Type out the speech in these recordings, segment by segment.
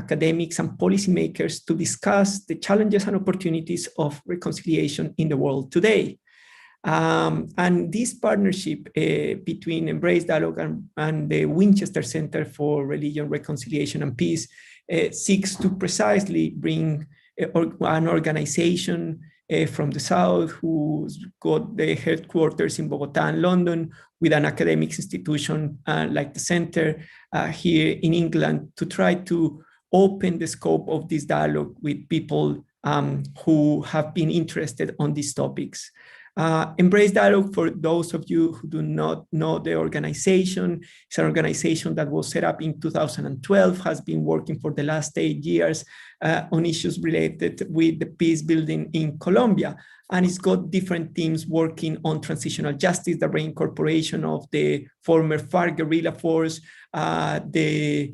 academics and policymakers to discuss the challenges and opportunities of reconciliation in the world today. And this partnership between Embrace Dialogue and the Winchester Center for Religion, Reconciliation and Peace seeks to precisely bring an organization from the South who's got the headquarters in Bogota and London with an academic institution like the center here in England to try to open the scope of this dialogue with people who have been interested on these topics. Embrace Dialogue, for those of you who do not know the organization, it's an organization that was set up in 2012, has been working for the last 8 years on issues related with the peace building in Colombia. And it's got different teams working on transitional justice, the reincorporation of the former FARC guerrilla force, the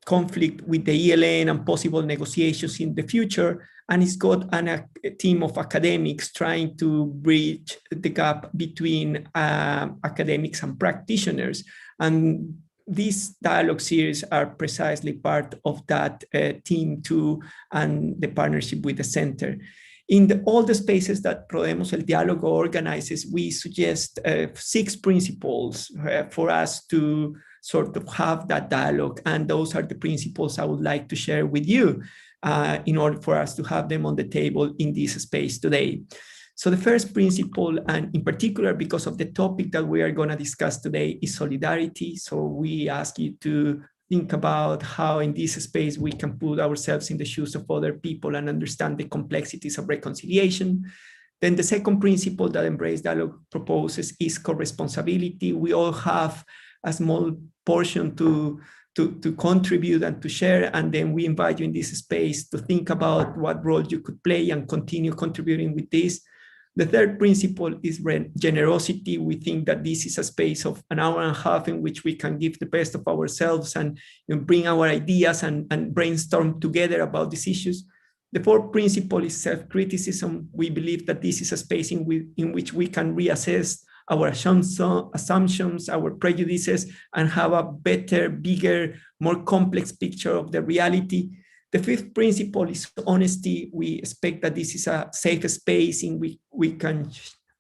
conflict with the ELN and possible negotiations in the future. And it's got a team of academics trying to bridge the gap between academics and practitioners. And these dialogue series are precisely part of that team too, and the partnership with the center. In all the spaces that Podemos El Diálogo organizes, we suggest 6 principles for us to sort of have that dialogue. And those are the principles I would like to share with you in order for us to have them on the table in this space today. So the first principle, and in particular because of the topic that we are going to discuss today, is solidarity. So we ask you to think about how in this space we can put ourselves in the shoes of other people and understand the complexities of reconciliation. Then the second principle that Embrace Dialogue proposes is co-responsibility. We all have a small portion to contribute and to share, and then we invite you in this space to think about what role you could play and continue contributing with this. The third principle is generosity. We think that this is a space of an hour and a half in which we can give the best of ourselves and bring our ideas and brainstorm together about these issues. The fourth principle is self-criticism. We believe that this is a space in which we can reassess our assumptions, our prejudices, and have a better, bigger, more complex picture of the reality. The fifth principle is honesty. We expect that this is a safe space in which we can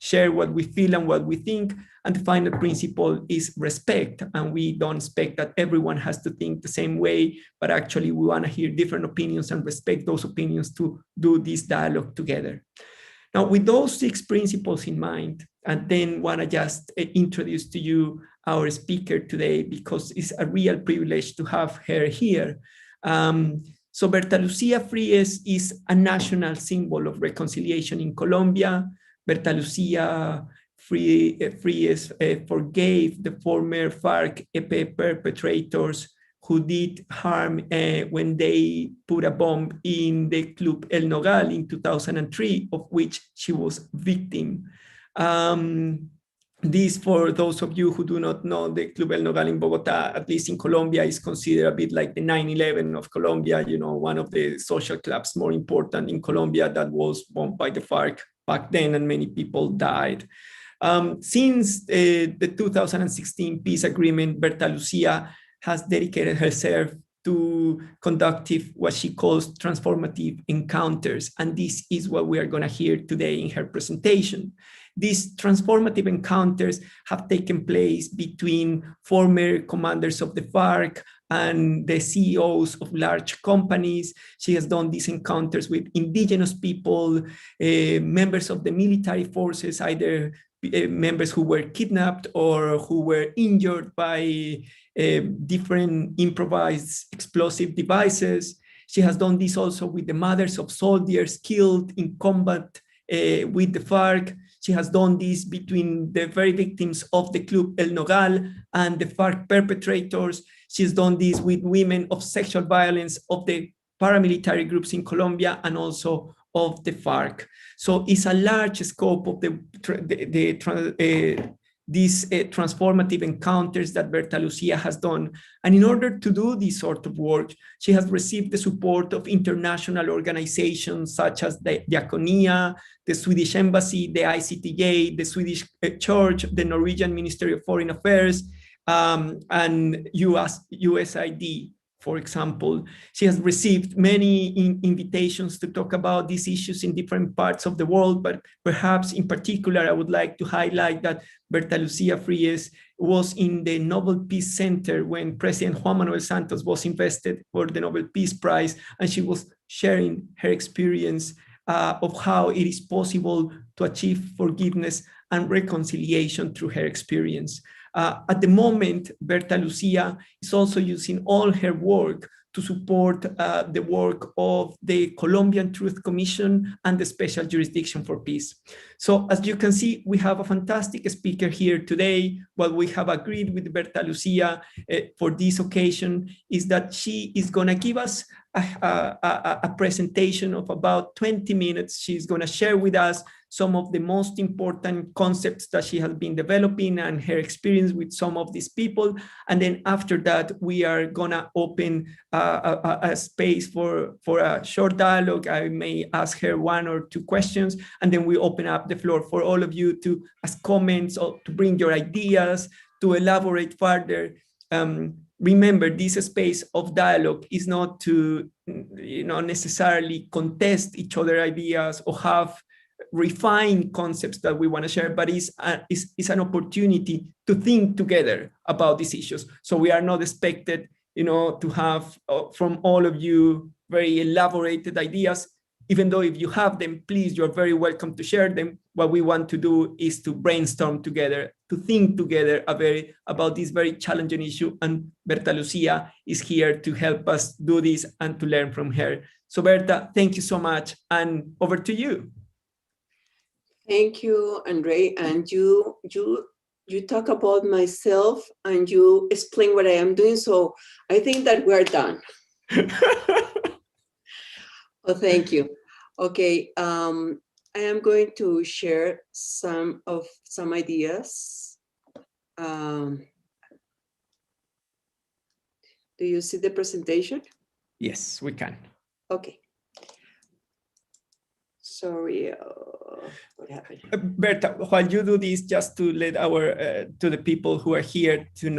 share what we feel and what we think. And the final principle is respect. And we don't expect that everyone has to think the same way, but actually we want to hear different opinions and respect those opinions to do this dialogue together. Now, with those 6 principles in mind, and then want to just introduce to you our speaker today, because it's a real privilege to have her here. So Bertha Fries is a national symbol of reconciliation in Colombia. Bertha Fries forgave the former FARC perpetrators who did harm when they put a bomb in the Club El Nogal in 2003, of which she was victim. This, for those of you who do not know, the Club El Nogal in Bogota, at least in Colombia, is considered a bit like the 9/11 of Colombia, one of the social clubs more important in Colombia that was bombed by the FARC back then, and many people died. Since the 2016 peace agreement, Bertha has dedicated herself to conducting what she calls transformative encounters. And this is what we are going to hear today in her presentation. These transformative encounters have taken place between former commanders of the FARC and the CEOs of large companies. She has done these encounters with indigenous people, members of the military forces, either members who were kidnapped or who were injured by different improvised explosive devices. She has done this also with the mothers of soldiers killed in combat with the FARC. She has done this between the very victims of the Club El Nogal and the FARC perpetrators. She's done this with women of sexual violence of the paramilitary groups in Colombia and also of the FARC. So it's a large scope of these transformative encounters that Bertha has done. And in order to do this sort of work, she has received the support of international organizations such as the Diaconia, the Swedish Embassy, the ICTJ, the Swedish Church, the Norwegian Ministry of Foreign Affairs, and USAID. For example, she has received many invitations to talk about these issues in different parts of the world, but perhaps in particular, I would like to highlight that Bertha Lucia Fries was in the Nobel Peace Center when President Juan Manuel Santos was invested for the Nobel Peace Prize, and she was sharing her experience of how it is possible to achieve forgiveness and reconciliation through her experience. At the moment, Bertha Lucia is also using all her work to support the work of the Colombian Truth Commission and the Special Jurisdiction for Peace. So as you can see, we have a fantastic speaker here today. What we have agreed with Bertha Lucia for this occasion is that she is going to give us a presentation of about 20 minutes. She's going to share with us some of the most important concepts that she has been developing and her experience with some of these people. And then after that, we are gonna open a space for a short dialogue. I may ask her 1 or 2 questions, and then we open up the floor for all of you to ask comments or to bring your ideas, to elaborate further. Remember, this space of dialogue is not to necessarily contest each other's ideas or have refined concepts that we want to share, but it's an opportunity to think together about these issues. So we are not expected, to have from all of you very elaborated ideas. Even though if you have them, please, you're very welcome to share them. What we want to do is to brainstorm together, to think together about this very challenging issue. And Bertha Lucia is here to help us do this and to learn from her. So Bertha, thank you so much. And over to you. Thank you, Andre. And you talk about myself and you explain what I am doing. So I think that we're done. Oh, thank you. Okay, I am going to share some ideas. Do you see the presentation? Yes, we can. Okay. Sorry, what happened? Bertha, while you do this, just to let to the people who are here to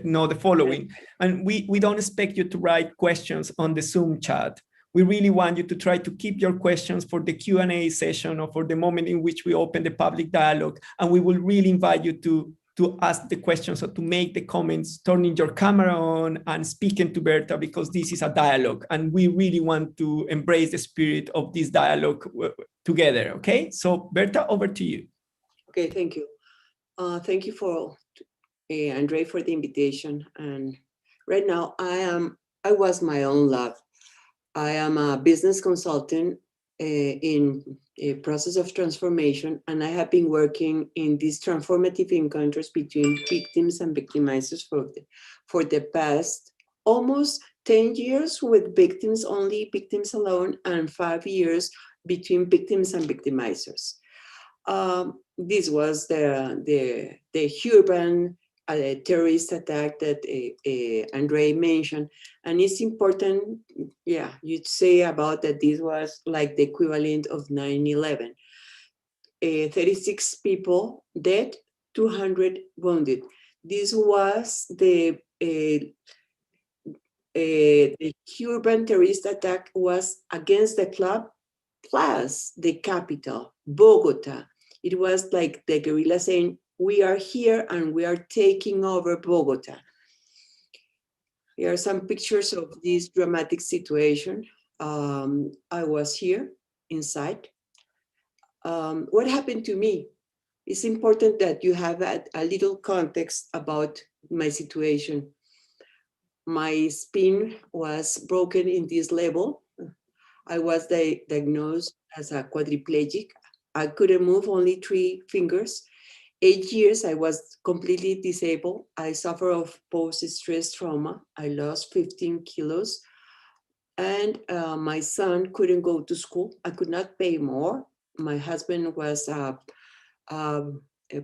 know the following, and we don't expect you to write questions on the Zoom chat. We really want you to try to keep your questions for the Q&A session or for the moment in which we open the public dialogue, and we will really invite you to ask the questions or to make the comments, turning your camera on and speaking to Bertha, because this is a dialogue and we really want to embrace the spirit of this dialogue together, okay? So Bertha, over to you. Okay, thank you. Thank you for Andre for the invitation. And right now I was my own lab. I am a business consultant in a process of transformation, and I have been working in these transformative encounters between victims and victimizers for the past almost 10 years with victims only, victims alone, and 5 years between victims and victimizers. This was the urban terrorist attack that Andre mentioned. And it's important, you'd say about that this was like the equivalent of 9/11. 36 people dead, 200 wounded. This was the urban terrorist attack was against the club plus the capital, Bogota. It was like the guerrillas saying, we are here and we are taking over Bogota. Here are some pictures of this dramatic situation. I was here inside. What happened to me? It's important that you have a little context about my situation. My spine was broken in this level. I was diagnosed as a quadriplegic. I couldn't move, only 3 fingers. 8 years, I was completely disabled. I suffer of post-stress trauma. I lost 15 kilos. And my son couldn't go to school. I could not pay more. My husband was a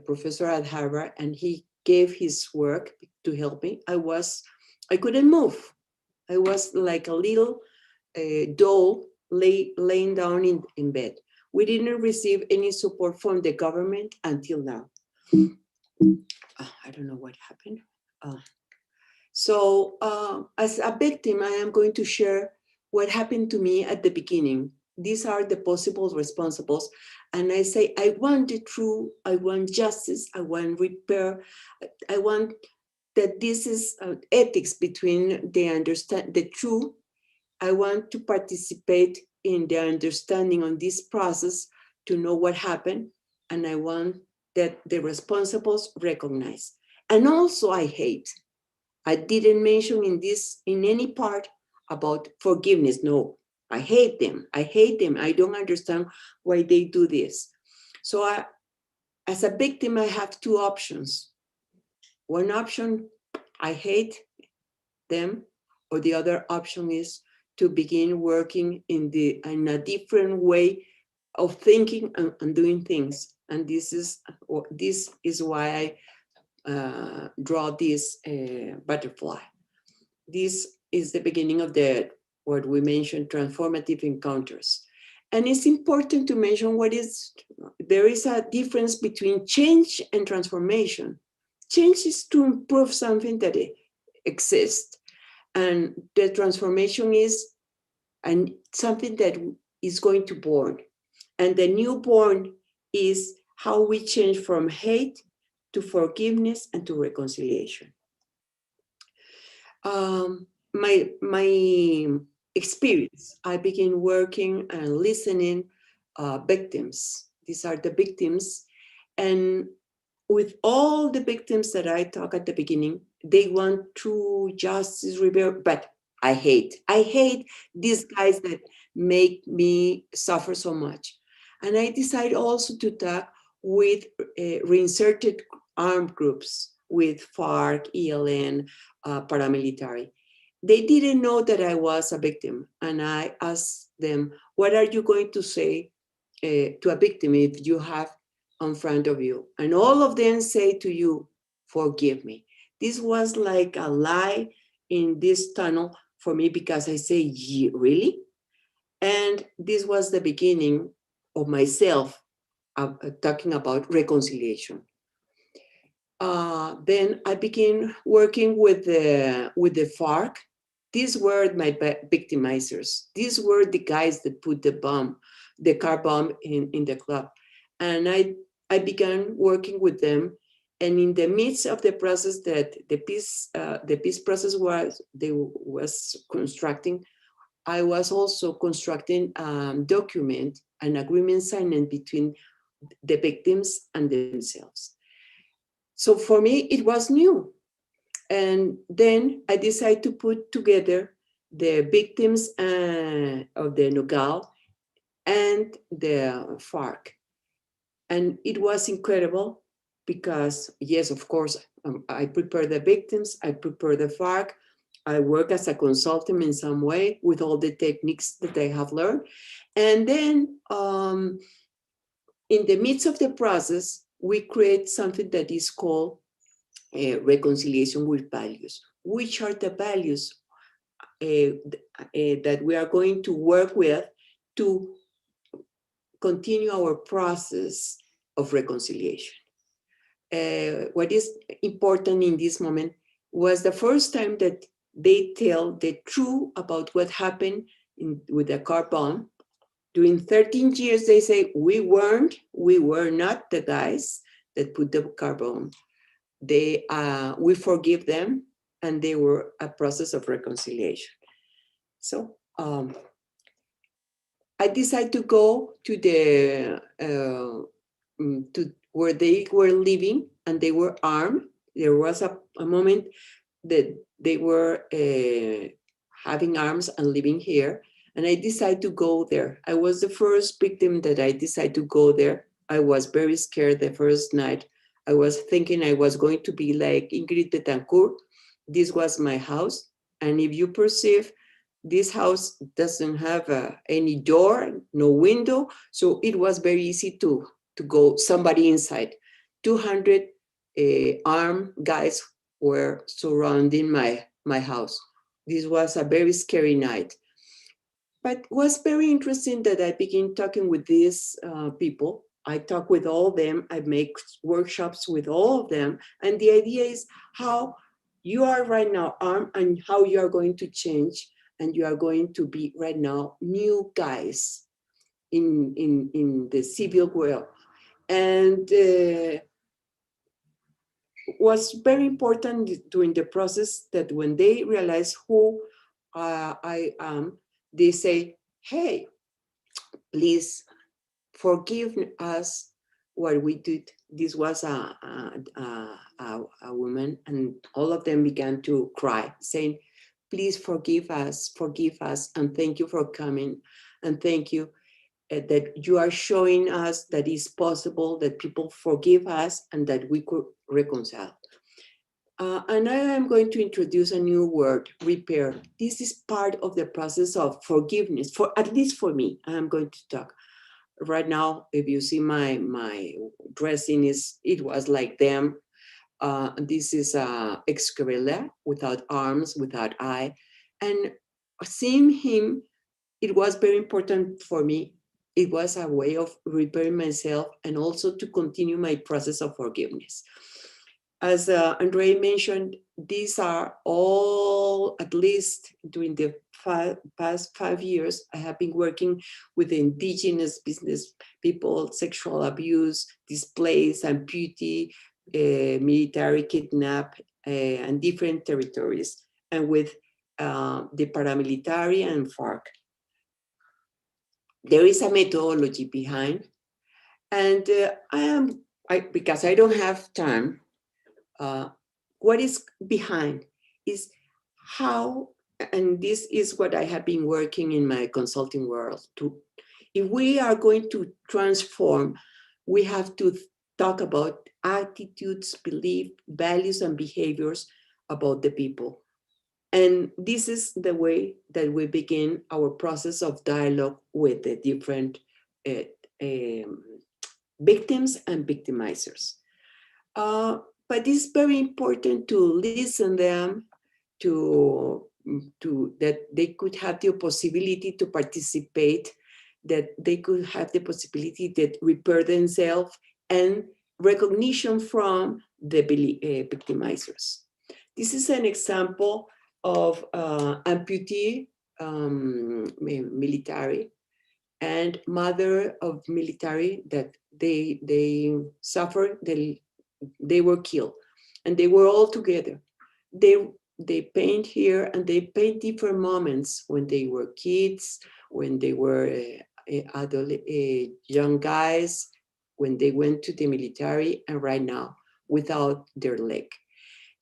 professor at Harvard, and he gave his work to help me. I couldn't move. I was like a little doll laying down in bed. We didn't receive any support from the government until now. I don't know what happened. So as a victim, I am going to share what happened to me at the beginning. These are the possible responsibles. And I say, I want the truth, I want justice, I want repair, I want that this is ethics between the truth. I want to participate in the understanding on this process to know what happened. And I want that the responsibles recognize. And also I hate. I didn't mention in any part about forgiveness. No, I hate them. I hate them. I don't understand why they do this. So as a victim, I have two options. One option, I hate them, or the other option is to begin working in a different way of thinking and doing things. And this is why I draw this butterfly. This is the beginning of what we mentioned, transformative encounters. And it's important to mention there is a difference between change and transformation. Change is to improve something that exists. And the transformation is something that is going to born. And the newborn is how we change from hate to forgiveness and to reconciliation. My experience, I began working and listening victims. These are the victims. And with all the victims that I talk at the beginning, they want true justice, repair, but I hate these guys that make me suffer so much. And I decided also to talk with reinserted armed groups, with FARC, ELN, paramilitary. They didn't know that I was a victim. And I asked them, what are you going to say to a victim if you have in front of you? And all of them say to you, forgive me. This was like a lie in this tunnel for me, because I say, really? And this was the beginning of myself talking about reconciliation. Then I began working with the FARC. These were my victimizers. These were the guys that put the car bomb in the club. And I began working with them. And in the midst of the process that the peace process was constructing, I was also constructing document, an agreement signed between the victims and themselves. So for me, it was new. And then I decided to put together the victims of the Nogal and the FARC. And it was incredible because, yes, of course, I prepare the victims, I prepare the FARC, I work as a consultant in some way with all the techniques that I have learned. And then in the midst of the process, we create something that is called reconciliation with values. Which are the values that we are going to work with to continue our process of reconciliation? What is important in this moment was the first time that they tell the truth about what happened with the car bomb. During 13 years, they say, we were not the guys that put the car bomb. We forgive them, and they were a process of reconciliation. So I decided to go to where they were living, and they were armed. There was a moment that they were having arms and living here. And I decided to go there. I was the first victim that I decided to go there. I was very scared the first night. I was thinking I was going to be like Ingrid Betancourt. This was my house. And if you perceive, this house doesn't have any door, no window. So it was very easy to go somebody inside. 200 armed guys were surrounding my house. This was a very scary night. But it was very interesting that I began talking with these people. I talk with all of them. I make workshops with all of them. And the idea is how you are right now armed, and how you are going to change, and you are going to be right now new guys in the civil world. And was very important during the process that when they realize who I am, they say, hey, please forgive us what we did. This was a woman, and all of them began to cry, saying, please forgive us, and thank you for coming, and thank you that you are showing us that it's possible that people forgive us and that we could reconcile. And I am going to introduce a new word, repair. This is part of the process of forgiveness, for at least for me. I'm going to talk. Right now, if you see my dressing, it was like them. This is a ex-guerrilla without arms, without eye. And seeing him, it was very important for me. It was a way of repairing myself and also to continue my process of forgiveness. As Andre mentioned, these are all, at least during the past 5 years, I have been working with indigenous business people, sexual abuse, displaced, amputee, military kidnap, and different territories, and with the paramilitary and FARC. There is a methodology behind, and because I don't have time, what is behind is how, and this is what I have been working in my consulting world too. If we are going to transform, we have to talk about attitudes, beliefs, values, and behaviors about the people. And this is the way that we begin our process of dialogue with the different victims and victimizers. But it's very important to listen them, to that they could have the possibility to participate, that they could have the possibility to repair themselves, and recognition from the victimizers. This is an example of amputee military and mother of military that they suffered, they were killed, and they were all together. They paint here, and they paint different moments when they were kids, when they were young guys, when they went to the military, and right now without their leg.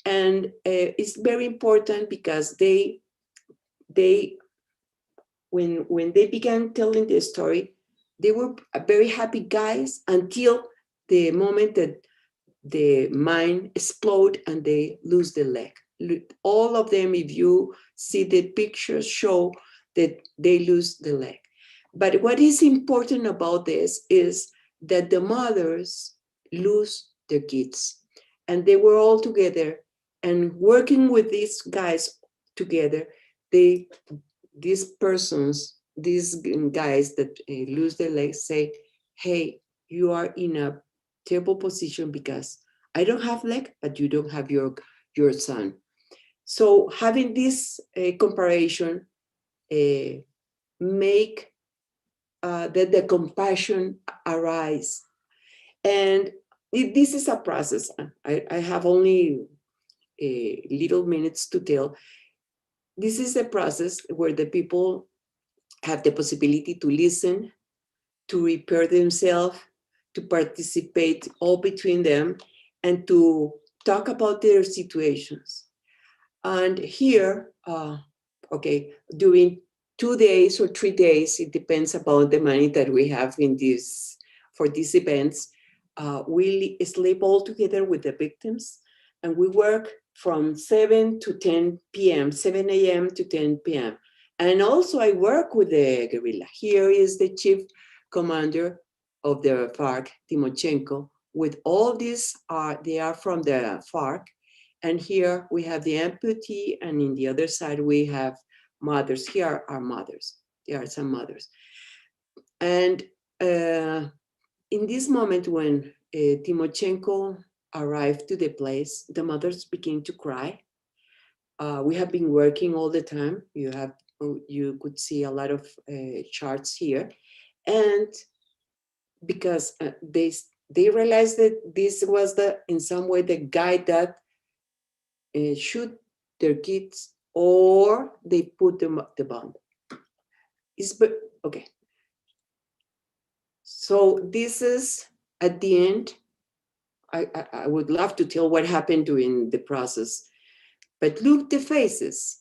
And it's very important because when they began telling the story, they were very happy guys until the moment that the mind explode and they lose the leg. All of them, if you see the pictures, show that they lose the leg. But what is important about this is that the mothers lose their kids, and they were all together and working with these guys together. These guys that lose their legs say, hey, you are in a terrible position because I don't have leg, but you don't have your son. So having this comparison make that the compassion arise. And this is a process. I have only little minutes to tell. This is a process where the people have the possibility to listen, to repair themselves, to participate all between them, and to talk about their situations. And here, during 2 days or 3 days, it depends about the money that we have for these events, we sleep all together with the victims, and we work from 7 to 10 p.m., 7 a.m. to 10 p.m. And also I work with the guerrilla. Here is the chief commander of the FARC, Timochenko, with all these, they are from the FARC. And here we have the amputee, and in the other side we have mothers. Here are mothers. There are some mothers. And in this moment when Timochenko arrived to the place, the mothers began to cry. We have been working all the time. You could see a lot of charts here, and because they realized that this was in some way the guide that shoot their kids, or they put the bomb. Okay. So this is at the end. I would love to tell what happened during the process, but look the faces,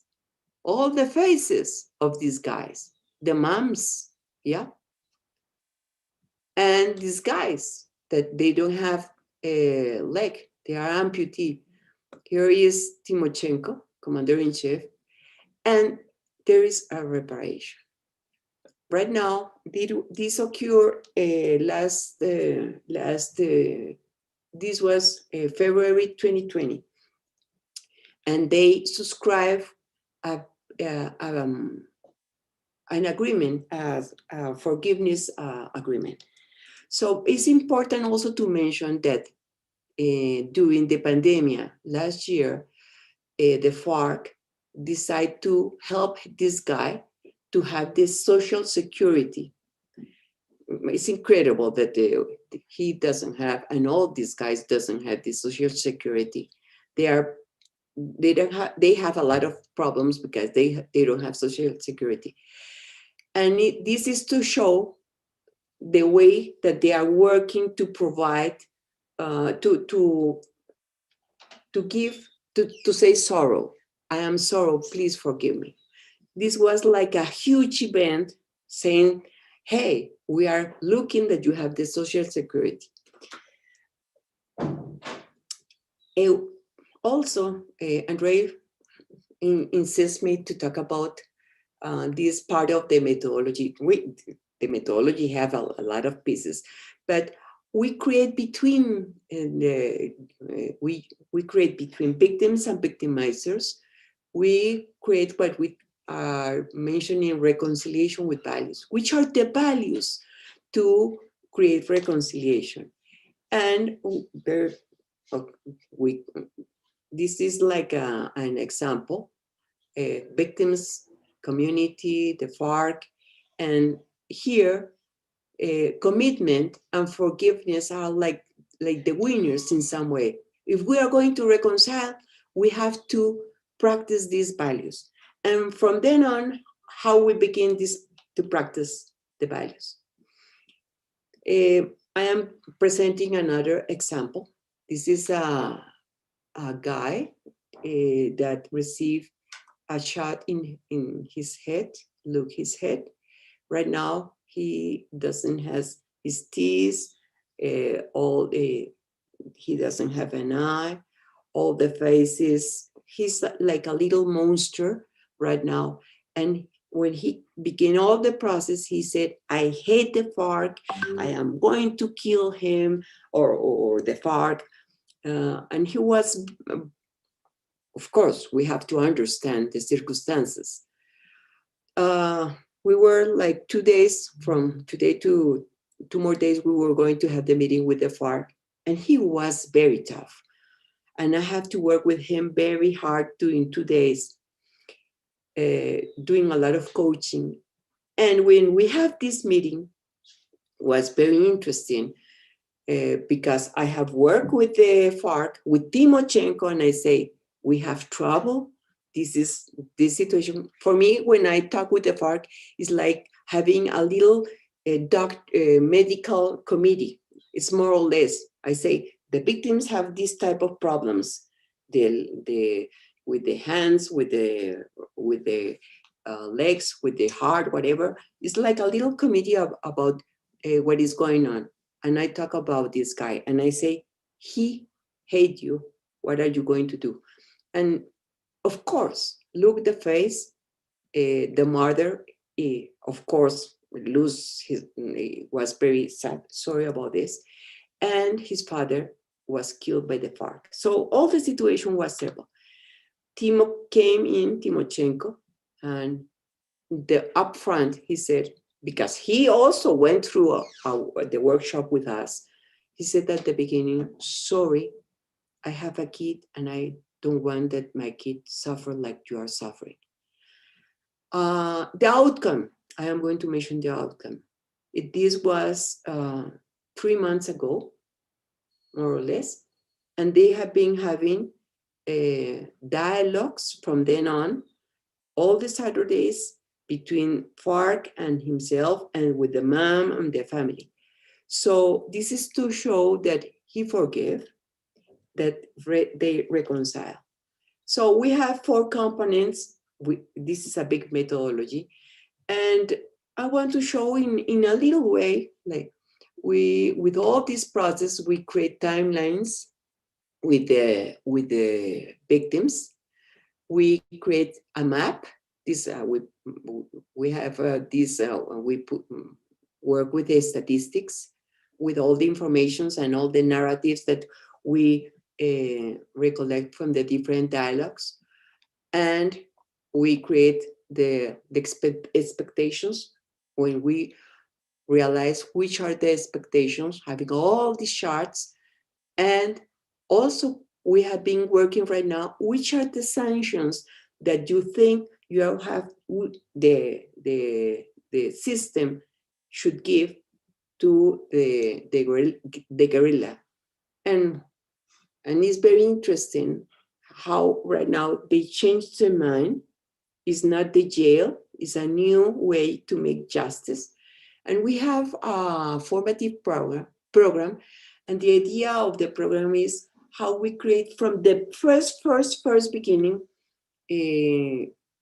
all the faces of these guys, the moms, yeah, and these guys that they don't have a leg, they are amputee. Here is Timochenko, commander-in-chief, and there is a reparation. Right now, this occurred this was February 2020, and they subscribed an agreement, as a forgiveness agreement. So it's important also to mention that during the pandemic last year, the FARC decided to help this guy to have this social security. It's incredible that he doesn't have, and all these guys doesn't have this social security. They have a lot of problems because they don't have social security. And this is to show the way that they are working to provide, to say sorrow. I am sorrow, please forgive me. This was like a huge event saying, hey, we are looking that you have the social security. Also, Andre insists me to talk about this part of the methodology. The methodology have a lot of pieces, but we create between we create between victims and victimizers. We create what we are mentioning reconciliation with values, which are the values to create reconciliation. And this is like an example, victims, community, the FARC, and here commitment and forgiveness are like the winners in some way. If we are going to reconcile, we have to practice these values. And from then on, how we begin to practice the values. I am presenting another example. This is a guy that received a shot in his head. Look, his head. Right now, he doesn't have his teeth. He doesn't have an eye. All the faces. He's like a little monster right now. And when he began all the process, he said, I hate the FARC. I am going to kill him or the FARC. And he was, of course, we have to understand the circumstances. We were like 2 days from today to 2 more days, we were going to have the meeting with the FARC. And he was very tough. And I have to work with him very hard during 2 days, doing a lot of coaching. And when we have this meeting, was very interesting because I have worked with the FARC, with Timochenko, and I say, we have trouble. This situation. For me, when I talk with the FARC, it's like having a little medical committee. It's more or less, I say, the victims have this type of problems. With the hands, with the legs, with the heart, whatever. It's like a little committee about what is going on. And I talk about this guy and I say, he hates you. What are you going to do? And of course, look the face, the mother, of course, was very sad, sorry about this. And his father was killed by the FARC. So all the situation was terrible. Timochenko, and the upfront, he said, because he also went through the workshop with us, he said at the beginning, sorry, I have a kid and I don't want that my kids suffer like you are suffering. The outcome, I am going to mention the outcome. This was 3 months ago, more or less, and they have been having dialogues from then on, all the Saturdays, between FARC and himself and with the mom and the family. So this is to show that he forgave, that they reconcile. So we have 4 components. This is a big methodology. And I want to show in a little way, like with all this process, we create timelines with the victims. We create a map. This we have this. We work with the statistics, with all the informations and all the narratives that we recollect from the different dialogues, and we create the expectations. When we realize which are the expectations, having all these charts, and also we have been working right now, which are the sanctions that you think you have the system should give to the guerrilla. And it's very interesting how right now they changed their mind. It's not the jail, it's a new way to make justice. And we have a formative program, and the idea of the program is how we create from the first beginning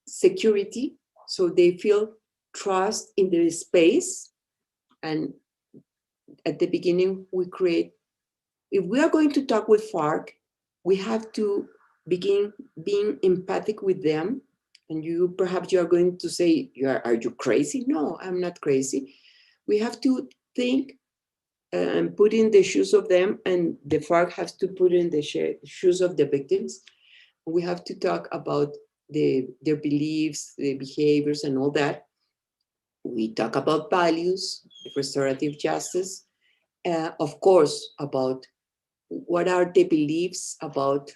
security, so they feel trust in their space. And at the beginning, we create, if we are going to talk with FARC, we have to begin being empathic with them. And perhaps you are going to say, are you crazy? No, I'm not crazy. We have to think and put in the shoes of them, and the FARC has to put in the shoes of the victims. We have to talk about their beliefs, their behaviors, and all that. We talk about values, restorative justice, of course, about what are the beliefs about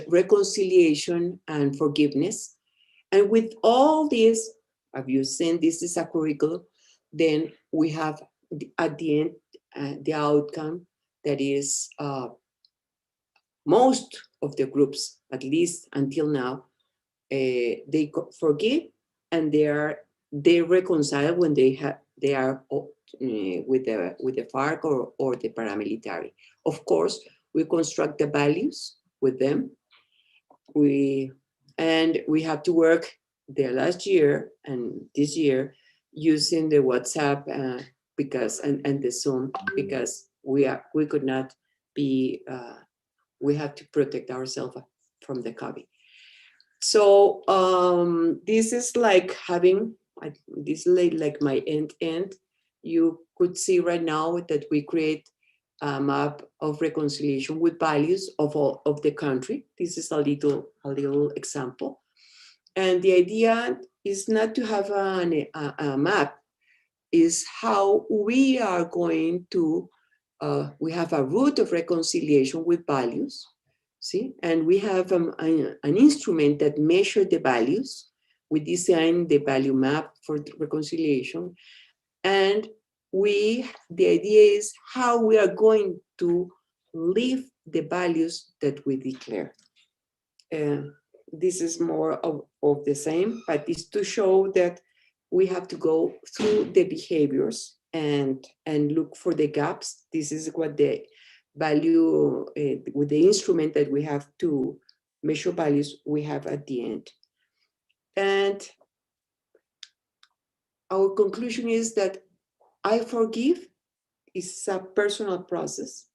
reconciliation and forgiveness. And with all this, have you seen this is a curriculum? Then we have at the end the outcome that is most of the groups, at least until now, they forgive and they reconcile when they are with the FARC or the paramilitary. Of course, we construct the values with them. We have to work the last year and this year using the WhatsApp because and the Zoom, because we could not be. We have to protect ourselves from the COVID. So this is like having this like my end. You could see right now that we create a map of reconciliation with values of all of the country. This is a little example, and the idea is not to have a map. Is how we are going to. We have a route of reconciliation with values. See, and we have an instrument that measures the values. We design the value map for reconciliation, and the idea is how we are going to live the values that we declare. This is more of the same, but it's to show that we have to go through the behaviors and look for the gaps. This is what the value with the instrument that we have to measure values we have at the end. And our conclusion is that I forgive is a personal process,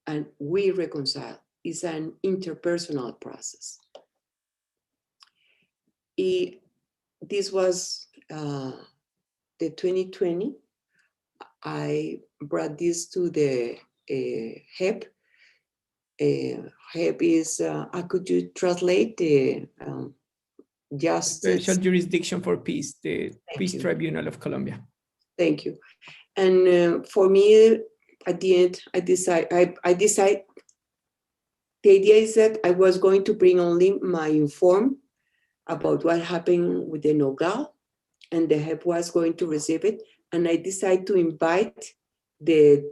and we reconcile is an interpersonal process. This was the 2020. I brought this to the HEP. HEP is, could you translate the Justice? Special Jurisdiction for Peace, the Peace Tribunal of Colombia. Thank you. And for me, at the end, I decide the idea is that I was going to bring only my inform about what happened with the Nogal, and the help was going to receive it. And I decided to invite the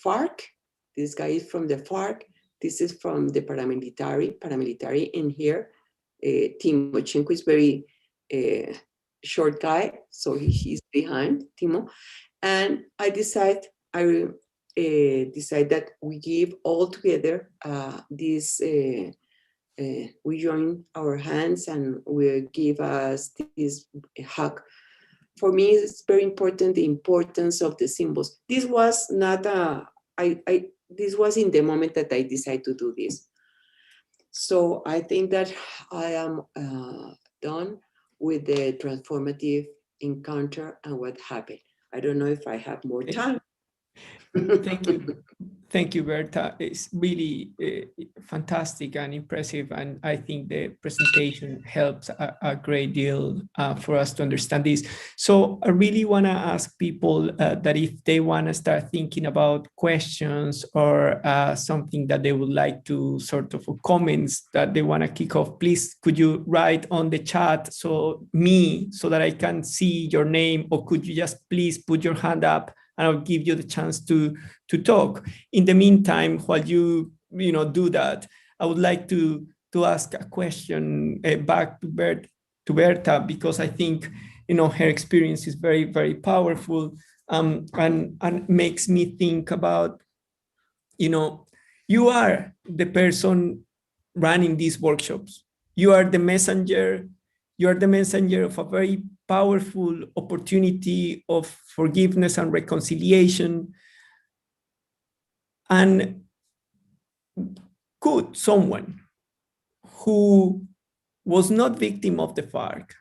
FARC. This guy is from the FARC. This is from the paramilitary in here. Timochenko is very short guy, so he's behind Timo. And I decide that we give all together this. We join our hands and we give us this hug. For me, it's very important, the importance of the symbols. This was not this was in the moment that I decided to do this. So I think that I am done with the transformative encounter and what happened. I don't know if I have more time. Thank you. Thank you, Bertha. It's really fantastic and impressive. And I think the presentation helps a great deal for us to understand this. So I really want to ask people that if they want to start thinking about questions or something that they would like to sort of comments that they want to kick off, please, could you write on the chat so that I can see your name, or could you just please put your hand up and I'll give you the chance to talk. In the meantime, while you do that, I would like to ask a question back to Bertha, because I think her experience is very, very powerful, and makes me think about you are the person running these workshops. You are the messenger. You are the messenger of a very powerful opportunity of forgiveness and reconciliation. And could someone who was not victim of the FARC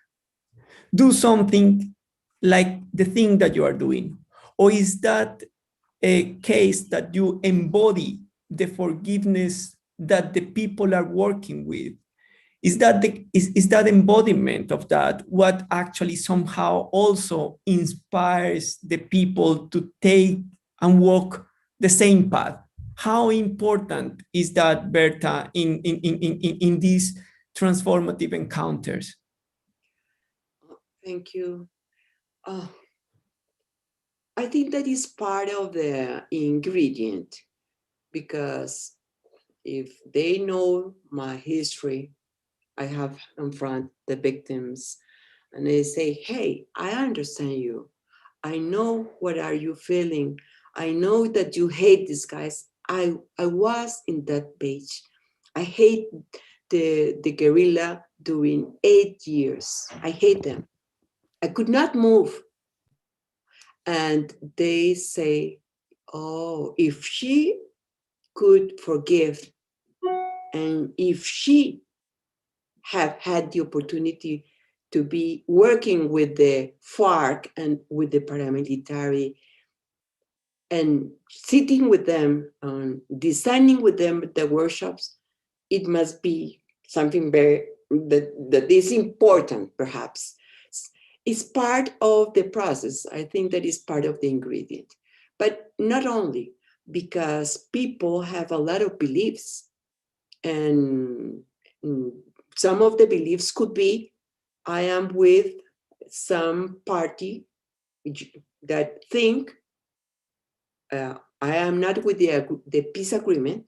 do something like the thing that you are doing? Or is that a case that you embody the forgiveness that the people are working with? Is that embodiment of that what actually somehow also inspires the people to take and walk the same path? How important is that, Bertha, in these transformative encounters? Thank you. I think that is part of the ingredient, because if they know my history, I have in front the victims, and they say, hey, I understand you. I know what are you feeling. I know that you hate these guys. I was in that page. I hate the guerrilla during 8 years. I hate them. I could not move. And they say, oh, if she could forgive, and if she have had the opportunity to be working with the FARC and with the paramilitary and sitting with them, designing with them the workshops, it must be something very that is important, perhaps. It's part of the process. I think that is part of the ingredient. But not only, because people have a lot of beliefs, and some of the beliefs could be, I am with some party that think I am not with the peace agreement,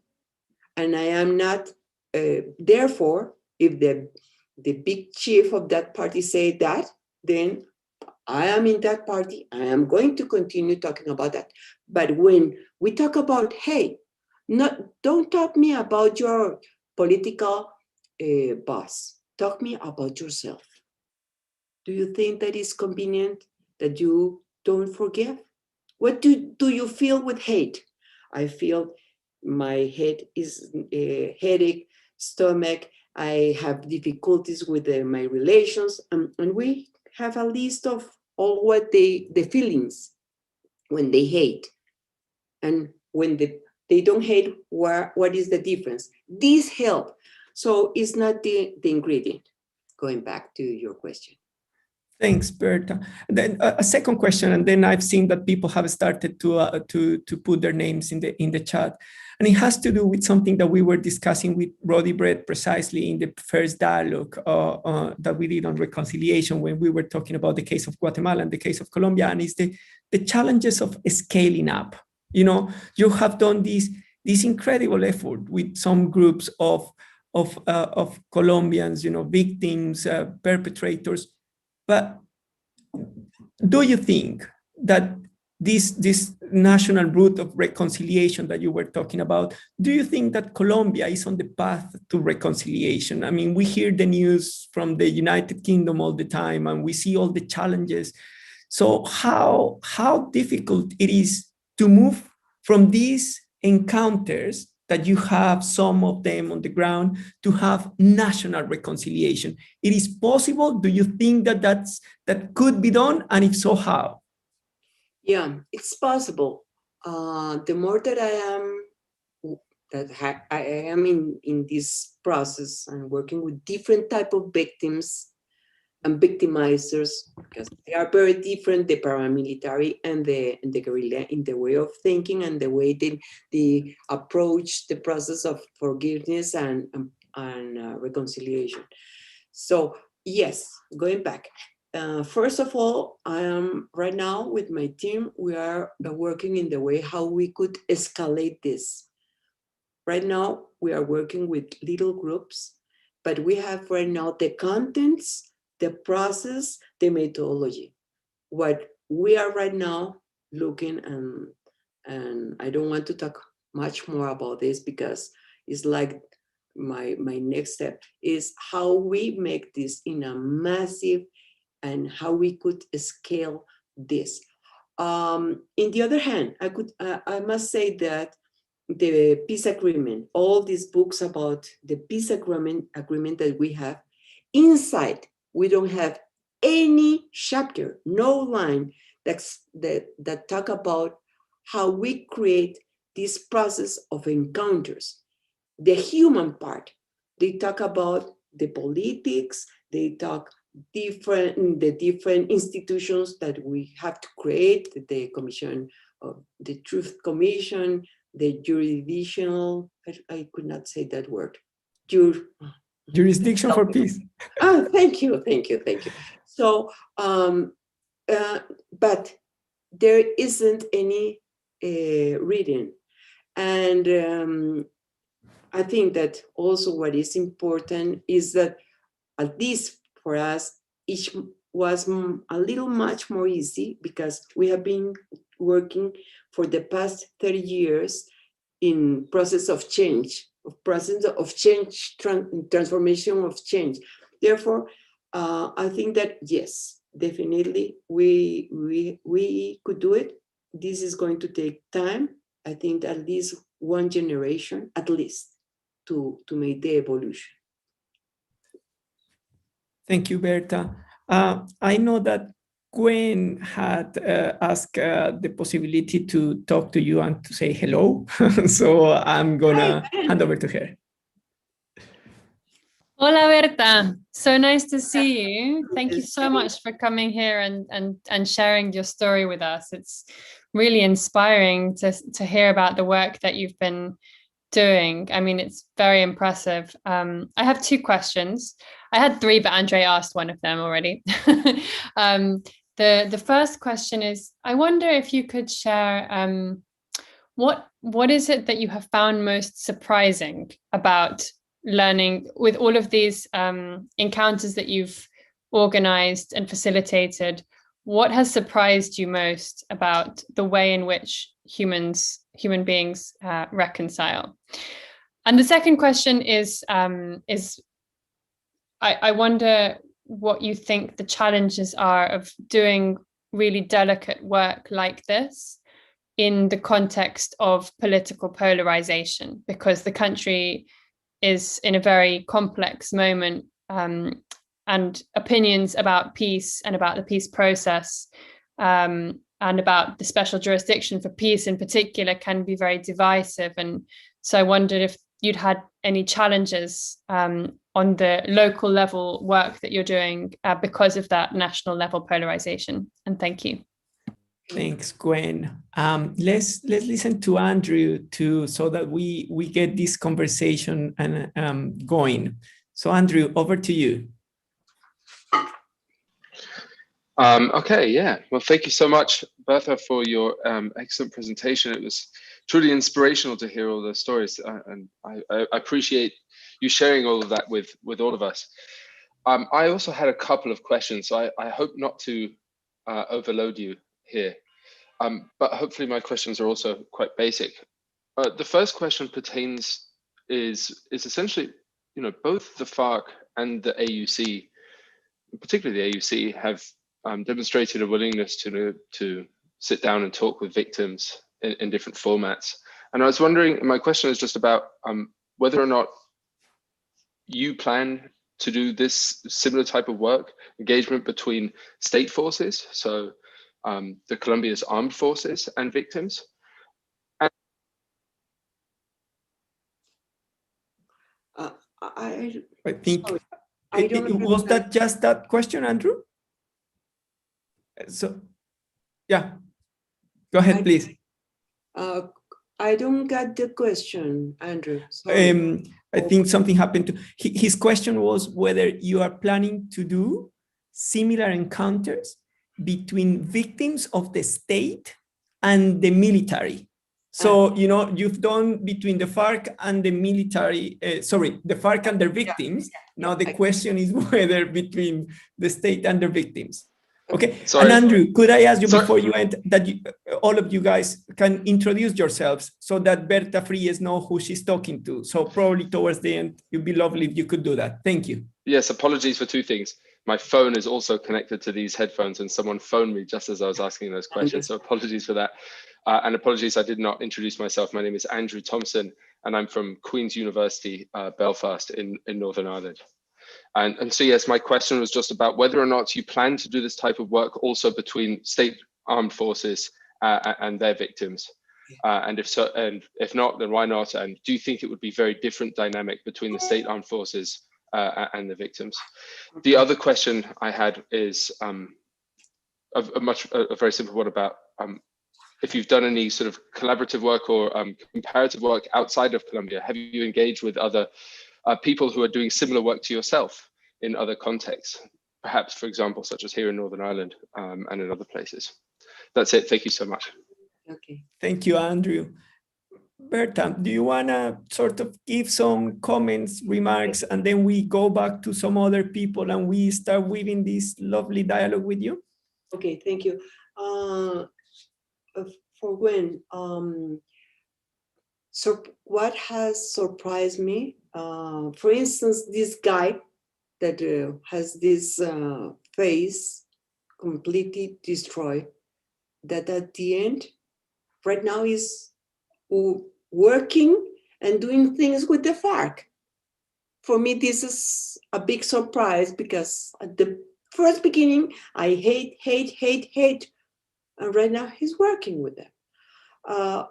and I am not, therefore, if the big chief of that party say that, then I am in that party. I am going to continue talking about that. But when we talk about, hey, don't talk me about your political boss. Talk me about yourself. Do you think that is convenient, that you don't forgive? What do you feel with hate? I feel my head is a headache, stomach. I have difficulties with my relations. And we have a list of all what the feelings when they hate. And when they don't hate, what is the difference? These help. So it's not the ingredient. Going back to your question. Thanks, Bertha. Then a second question, and then I've seen that people have started to put their names in the chat. And it has to do with something that we were discussing with Roddy Brett precisely in the first dialogue that we did on reconciliation when we were talking about the case of Guatemala and the case of Colombia, and it's the challenges of scaling up. You know, you have done this incredible effort with some groups of Colombians, you know, victims, perpetrators. But do you think that this national route of reconciliation that you were talking about, do you think that Colombia is on the path to reconciliation? I mean, we hear the news from the United Kingdom all the time, and we see all the challenges. So how difficult it is to move from these encounters that you have, some of them on the ground, to have national reconciliation? It is possible? Do you think that that could be done? And if so, how? Yeah, it's possible. The more that I am in this process and working with different type of victims and victimizers, because they are very different, the paramilitary and the guerrilla, in the way of thinking and the way they approach the process of forgiveness and reconciliation. So yes, going back. First of all, I am right now with my team, we are working in the way how we could escalate this. Right now, we are working with little groups, but we have right now the contents, the process, the methodology. What we are right now looking, and I don't want to talk much more about this because it's like my next step is how we make this in a massive and how we could scale this. In the other hand, I must say that the peace agreement, all these books about the peace agreement that we have, inside we don't have any chapter, no line that talk about how we create this process of encounters. The human part, they talk about the politics, they talk the different institutions that we have to create, the commission, the truth commission, the jurisdictional, I could not say that word. Jurisdiction for peace. Oh, thank you. So, but there isn't any reading. And I think that also what is important is that at least for us, each was a little much more easy because we have been working for the past 30 years in process of change, transformation of change. Therefore, I think that yes, definitely we could do it. This is going to take time. I think at least one generation, at least, to make the evolution. Thank you, Bertha. I know that Gwen had asked the possibility to talk to you and to say hello. So I'm gonna hand over to her. Hola, Berta. So nice to see you. Thank you so much for coming here and sharing your story with us. It's really inspiring to hear about the work that you've been doing. I mean, it's very impressive. I have two questions. I had three, but Andre asked one of them already. The first question is, I wonder if you could share what is it that you have found most surprising about learning with all of these encounters that you've organized and facilitated? What has surprised you most about the way in which human beings reconcile? And the second question is I wonder what you think the challenges are of doing really delicate work like this in the context of political polarization, because the country is in a very complex moment, and opinions about peace and about the peace process and about the special jurisdiction for peace in particular can be very divisive. And so I wondered if you'd had any challenges on the local level work that you're doing because of that national level polarization. And thank you. Thanks, Gwen. Let's listen to Andrew too, so that we get this conversation and going. So Andrew, over to you. Okay, yeah. Well, thank you so much, Bertha, for your excellent presentation. It was truly inspirational to hear all those stories, and I appreciate you sharing all of that with all of us. I also had a couple of questions, so I hope not to overload you here, but hopefully my questions are also quite basic. The first question is essentially, both the FARC and the AUC, particularly the AUC, have demonstrated a willingness to sit down and talk with victims in different formats. And I was wondering, my question is just about whether or not you plan to do this similar type of work, engagement between state forces, so the Colombia's armed forces and victims. I think, sorry, I don't was that just that question, Andrew? So, yeah, go ahead, please. I don't get the question, Andrew. I think something happened to his question was whether you are planning to do similar encounters between victims of the state and the military. So, you've done between the FARC and the military, the FARC and their victims. Now the question is whether between the state and their victims. Okay. Sorry. And Andrew, could I ask you before you end that all of you guys can introduce yourselves so that Bertha Fries know who she's talking to. So probably towards the end, it'd be lovely if you could do that. Thank you. Yes, apologies for two things. My phone is also connected to these headphones and someone phoned me just as I was asking those questions. So apologies for that. And apologies, I did not introduce myself. My name is Andrew Thompson and I'm from Queen's University, Belfast in Northern Ireland. And so, yes, my question was just about whether or not you plan to do this type of work also between state armed forces and their victims. And if so, and if not, then why not? And do you think it would be very different dynamic between the state armed forces and the victims? The other question I had is a very simple one about if you've done any sort of collaborative work or comparative work outside of Colombia. Have you engaged with other people who are doing similar work to yourself in other contexts, perhaps, for example, such as here in Northern Ireland and in other places? That's it. Thank you so much. Okay. Thank you, Andrew. Bertha, do you want to sort of give some comments, remarks, and then we go back to some other people and we start weaving this lovely dialogue with you? Okay, thank you. For Gwen, so what has surprised me, for instance, this guy that has this face completely destroyed, that at the end, right now is working and doing things with the FARC. For me, this is a big surprise because at the first beginning, I hate, and right now he's working with them.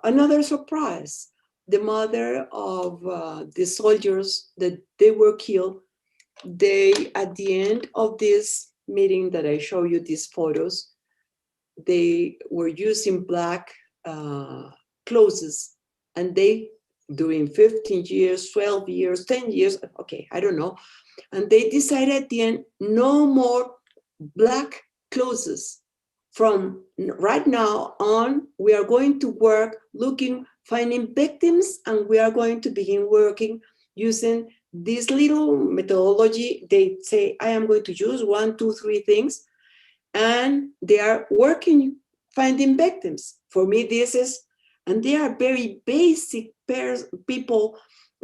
Another surprise, the mother of the soldiers that they were killed, they, at the end of this meeting that I show you these photos, they were using black clothes, and they, during 15 years, 12 years, 10 years, okay, I don't know, and they decided at the end, no more black clothes. From right now on, we are going to work finding victims, and we are going to begin working using this little methodology. They say, I am going to use 1, 2, 3 things, and they are working, finding victims. For me, this is, and they are very basic people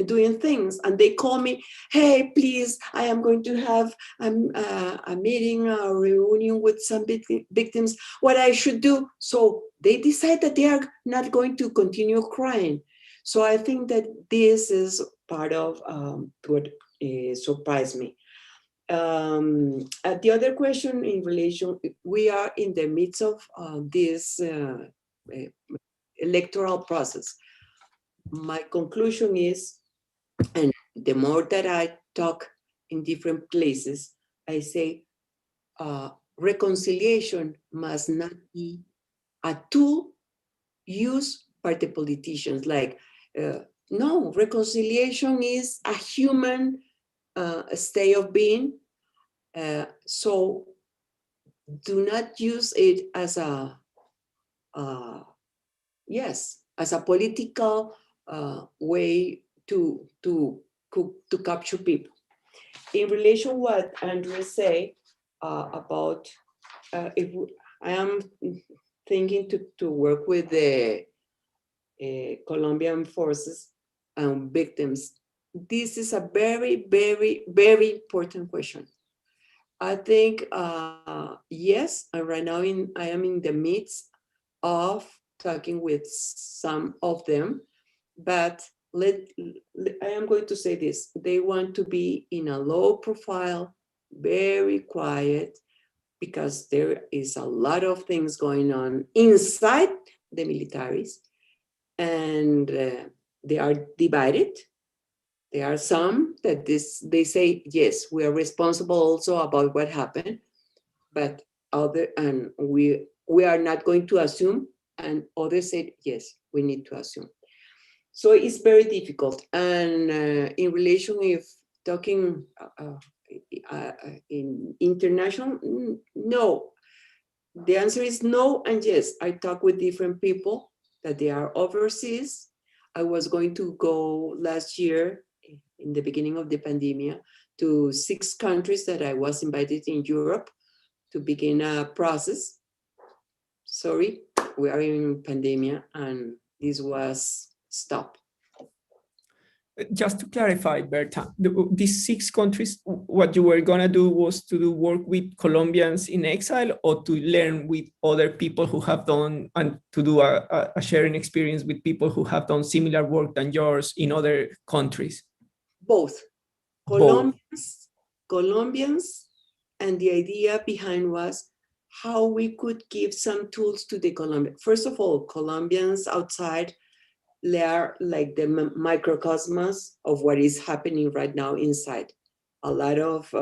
doing things, and they call me, hey, please, I am going to have a meeting, a reunion with some victims, what I should do. So they decide that they are not going to continue crying. So I think that this is part of what surprised me. The other question in relation, we are in the midst of this electoral process. My conclusion is, and the more that I talk in different places, I say reconciliation must not be a tool used by the politicians. Like, no, reconciliation is a human state of being. So do not use it as a, as a political way to capture people. In relation to what Andrew said about, if I am thinking to work with the Colombian forces and victims, this is a very, very, very important question. I think, yes, and right now I am in the midst of talking with some of them, but I am going to say this. They want to be in a low profile, very quiet, because there is a lot of things going on inside the militaries, and they are divided. There are some that they say, yes, we are responsible also about what happened, but we are not going to assume, and others said, yes, we need to assume. So it's very difficult. And in relation with talking in international, no. The answer is no and yes. I talk with different people that they are overseas. I was going to go last year in the beginning of the pandemic to 6 countries that I was invited in Europe to begin a process. Sorry, we are in pandemic and this was stopped. Just to clarify, Bertha, these 6 countries, what you were gonna do was to do work with Colombians in exile, or to learn with other people who have done, and to do a sharing experience with people who have done similar work than yours in other countries? Both. Colombians, and the idea behind was how we could give some tools to the Colombians. First of all, Colombians outside, they are like the microcosmos of what is happening right now inside. A lot of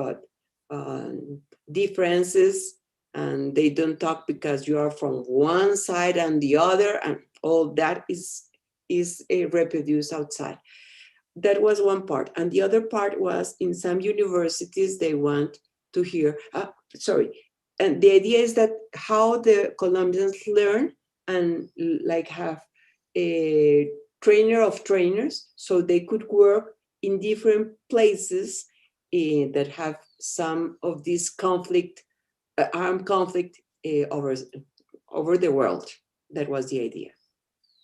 differences, and they don't talk because you are from one side and the other, and all that is reproduced outside. That was one part. And the other part was in some universities, they want to hear, and the idea is that how the Colombians learn and like have a trainer of trainers, so they could work in different places that have some of this conflict, armed conflict over the world. That was the idea.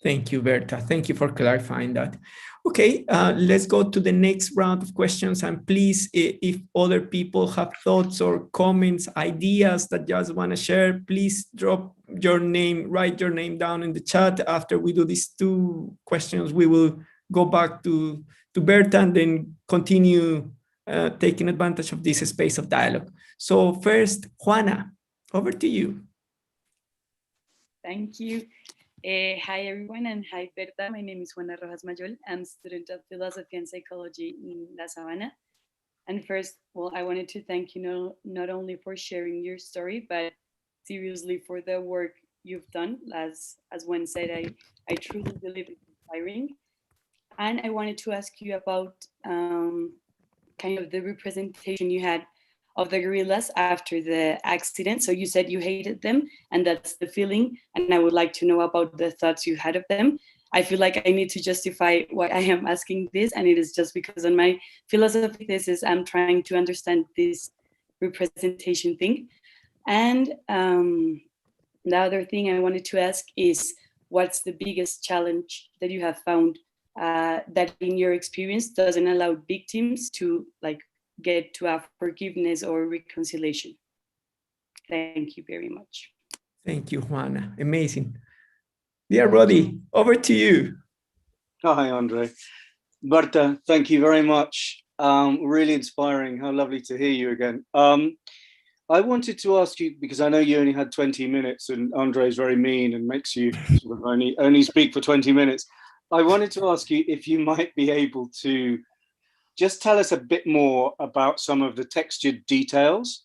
Thank you, Bertha. Thank you for clarifying that. Okay, let's go to the next round of questions. And please, if other people have thoughts or comments, ideas that just want to share, please drop your name, write your name down in the chat. After we do these 2 questions, we will go back to Bertha and then continue taking advantage of this space of dialogue. So first, Juana, over to you. Thank you. Hi everyone, and hi Berta. My name is Juana Rojas Mayol. I'm a student of philosophy and psychology in La Sabana. And first, well, I wanted to thank you not only for sharing your story, but seriously for the work you've done. As Gwen said, I truly believe it's inspiring. And I wanted to ask you about kind of the representation you had of the guerrillas after the accident. So you said you hated them, and that's the feeling. And I would like to know about the thoughts you had of them. I feel like I need to justify why I am asking this, and it is just because on my philosophy thesis, I'm trying to understand this representation thing. And the other thing I wanted to ask is, what's the biggest challenge that you have found that in your experience doesn't allow victims to get to a forgiveness or reconciliation? Thank you very much. Thank you, Juana. Amazing. Dear Roddy, over to you. Hi, Andre. Berta, thank you very much. Really inspiring. How lovely to hear you again. I wanted to ask you, because I know you only had 20 minutes and Andre is very mean and makes you sort of only speak for 20 minutes. I wanted to ask you if you might be able to just tell us a bit more about some of the textured details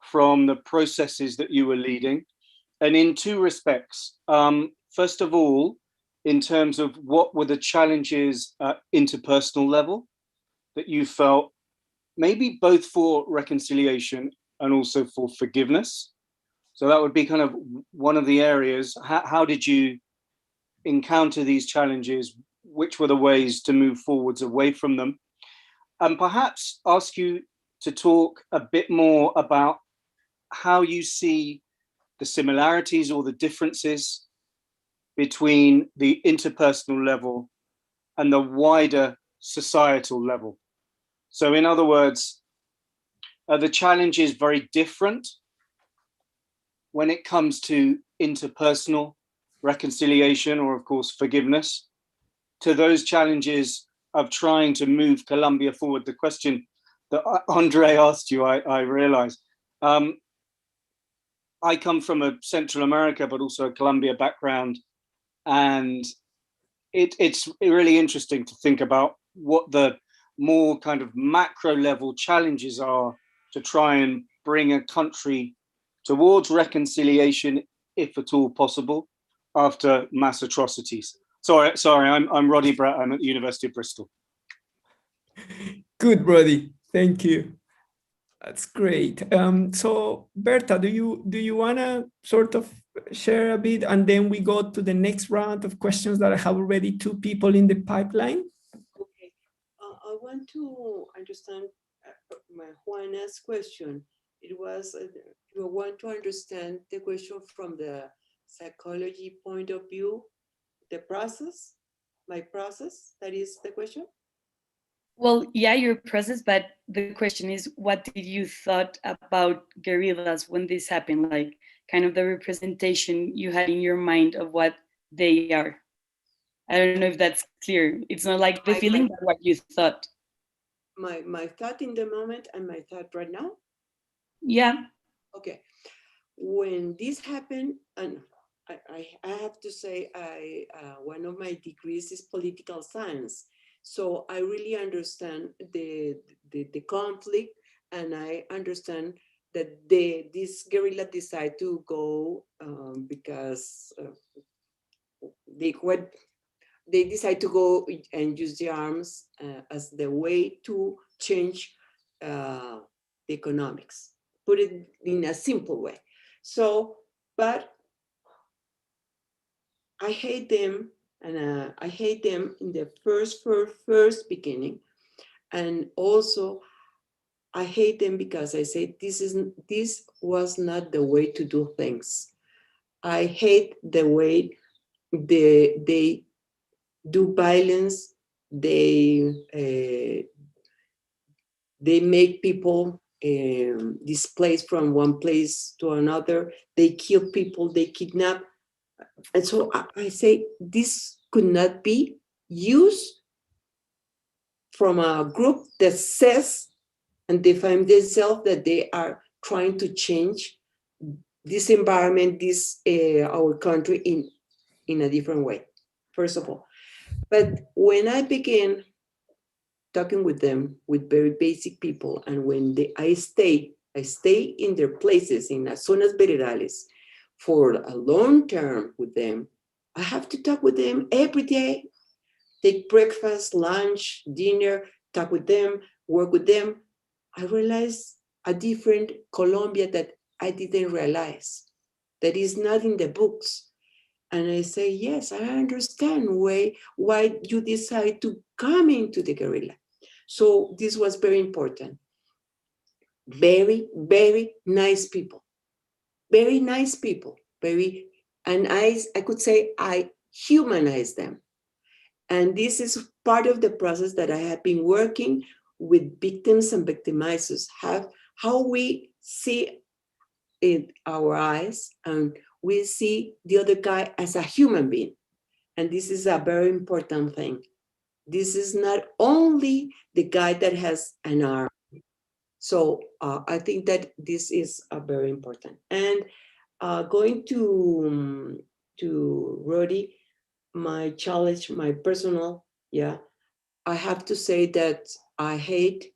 from the processes that you were leading, and in two respects. First of all, in terms of what were the challenges at interpersonal level that you felt, maybe both for reconciliation and also for forgiveness. So that would be kind of one of the areas. How did you encounter these challenges? Which were the ways to move forwards away from them? And perhaps ask you to talk a bit more about how you see the similarities or the differences between the interpersonal level and the wider societal level. So in other words, are the challenges very different when it comes to interpersonal reconciliation, or of course forgiveness, to those challenges of trying to move Colombia forward? The question that Andre asked you, I realize. I come from a Central America, but also a Colombia background. And it's really interesting to think about what the more kind of macro level challenges are to try and bring a country towards reconciliation, if at all possible, after mass atrocities. Sorry, I'm Roddy Brett. I'm at the University of Bristol. Good, Roddy. Thank you. That's great. So Bertha, do you wanna sort of share a bit, and then we go to the next round of questions that I have already 2 people in the pipeline? Okay, I want to understand Juana's question. It was, you want to understand the question from the psychology point of view, the process, my process, that is the question? Well, yeah, your process, but the question is, what did you thought about guerrillas when this happened? Like, kind of the representation you had in your mind of what they are. I don't know if that's clear. It's not like the feeling, but what you thought. My thought in the moment and my thought right now? Yeah. Okay. When this happened, and I have to say, one of my degrees is political science. So I really understand the conflict, and I understand that this guerrilla decide to go because they decide to go and use the arms as the way to change the economics. Put it in a simple way. So, but I hate them, and I hate them in the first beginning, and also I hate them because I say this was not the way to do things. I hate the way they do violence. They make people displaced from one place to another. They kill people. They kidnap. And so I say this could not be used from a group that says and define themselves that they are trying to change this environment, our country in a different way, first of all. But when I began talking with them, with very basic people, and when I stay in their places in las zonas veredales for a long term with them, I have to talk with them every day, take breakfast, lunch, dinner, talk with them, work with them. I realized a different Colombia that I didn't realize, that is not in the books. And I say, yes, I understand why you decide to come into the guerrilla. So this was very important. Very, very nice people. Very nice people. And I could say I humanize them. And this is part of the process that I have been working with victims and victimizers, how we see in our eyes, and we see the other guy as a human being. And this is a very important thing. This is not only the guy that has an arm. So I think that this is very important. And going to Roddy, my challenge, my personal, I have to say that I hate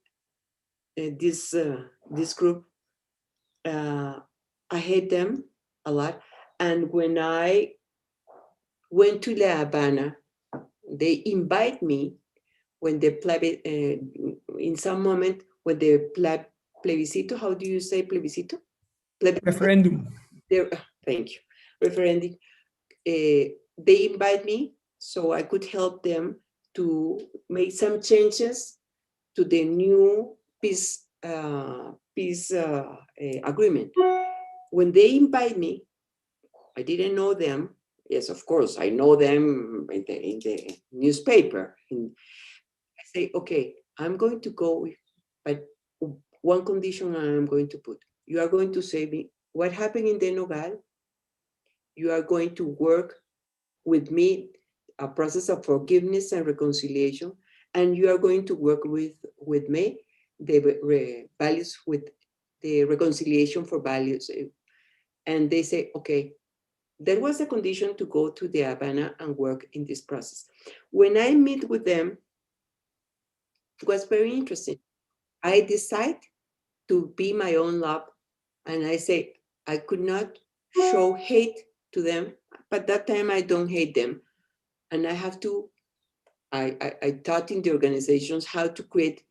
this group. I hate them a lot. And when I went to La Habana, they invite me when the in some moment when the plebiscito, how do you say plebiscito? Referendum. Thank you. Referendum. They invite me so I could help them to make some changes to the new peace agreement. When they invite me, I didn't know them. Yes, of course, I know them in the newspaper. I say, okay, I'm going to go, but one condition I'm going to put. You are going to say me what happened in the Nogal. You are going to work with me a process of forgiveness and reconciliation, and you are going to work with me the values, with the reconciliation for values. And they say, okay, that was a condition to go to the Havana and work in this process. When I meet with them, it was very interesting. I decide to be my own love, and I say I could not show hate to them, but that time I don't hate them. And I have to, I taught in the organizations how to create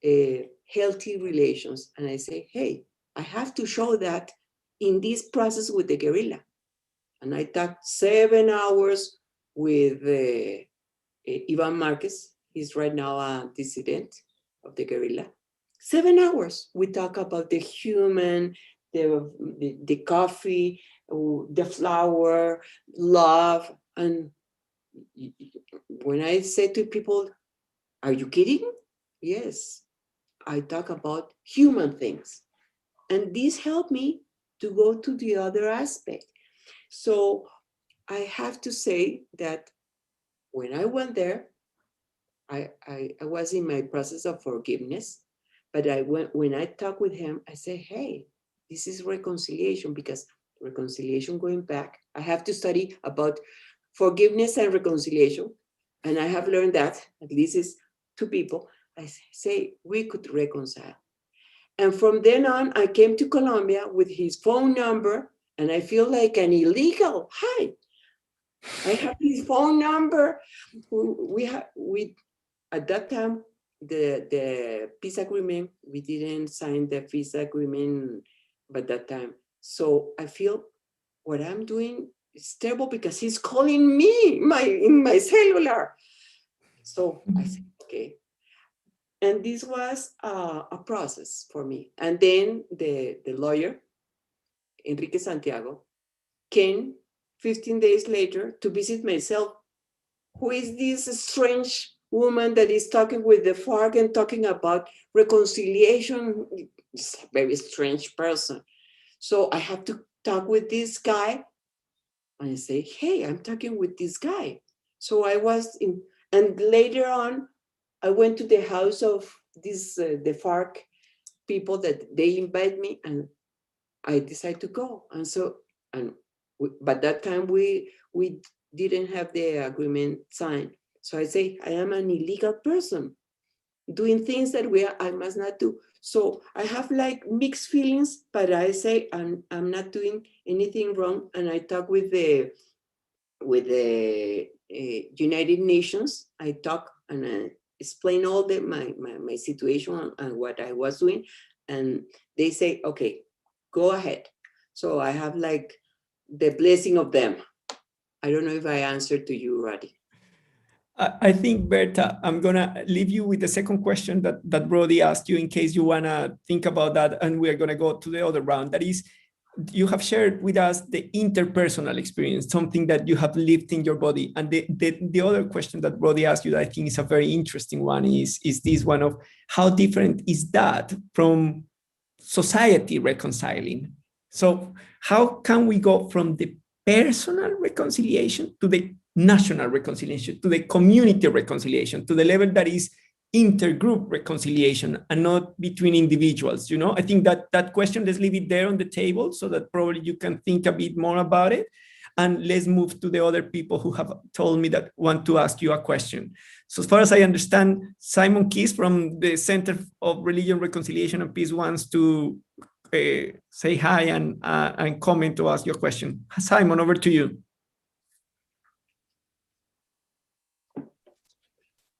healthy relations. And I say, hey, I have to show that in this process with the guerrilla. And I talked 7 hours with Ivan Marquez. He's right now a dissident of the guerrilla. 7 hours. We talk about the human, the coffee, the flower, love. And when I say to people, are you kidding? Yes, I talk about human things. And this helped me to go to the other aspect. So I have to say that when I went there, I was in my process of forgiveness, but when I talk with him, I say, hey, this is reconciliation, because reconciliation, going back, I have to study about forgiveness and reconciliation. And I have learned that, at least it's 2 people, I say we could reconcile. And from then on, I came to Colombia with his phone number, and I feel like an illegal. Hi, I have his phone number. We at that time, the peace agreement, we didn't sign the peace agreement by that time. So I feel what I'm doing is terrible, because he's calling me in my cellular. So I said, okay. And this was a process for me. And then the lawyer, Enrique Santiago, came 15 days later to visit myself. Who is this strange woman that is talking with the FARC and talking about reconciliation? It's a very strange person. So I have to talk with this guy. And I say, hey, I'm talking with this guy. So I was in, and later on, I went to the house of this the FARC people that they invite me, and I decided to go. And so, but that time we didn't have the agreement signed. So I say, I am an illegal person doing things that I must not do. So I have like mixed feelings, but I say I'm not doing anything wrong. And I talk with the United Nations. I talk and I explain all my situation and what I was doing. And they say, okay, go ahead. So I have like the blessing of them. I don't know if I answered to you, Roddy. I think, Bertha, I'm going to leave you with the second question that Brody asked you, in case you want to think about that. And we're going to go to the other round. That is, you have shared with us the interpersonal experience, something that you have lived in your body. And the other question that Brody asked you that I think is a very interesting one is this one of how different is that from society reconciling? So how can we go from the personal reconciliation to the national reconciliation, to the community reconciliation, to the level that is intergroup reconciliation and not between individuals? You know, I think that question, let's leave it there on the table so that probably you can think a bit more about it. And let's move to the other people who have told me that want to ask you a question. So as far as I understand, Simon Keys from the Center of Religion, Reconciliation and Peace wants to say hi and comment to ask your question. Simon, over to you.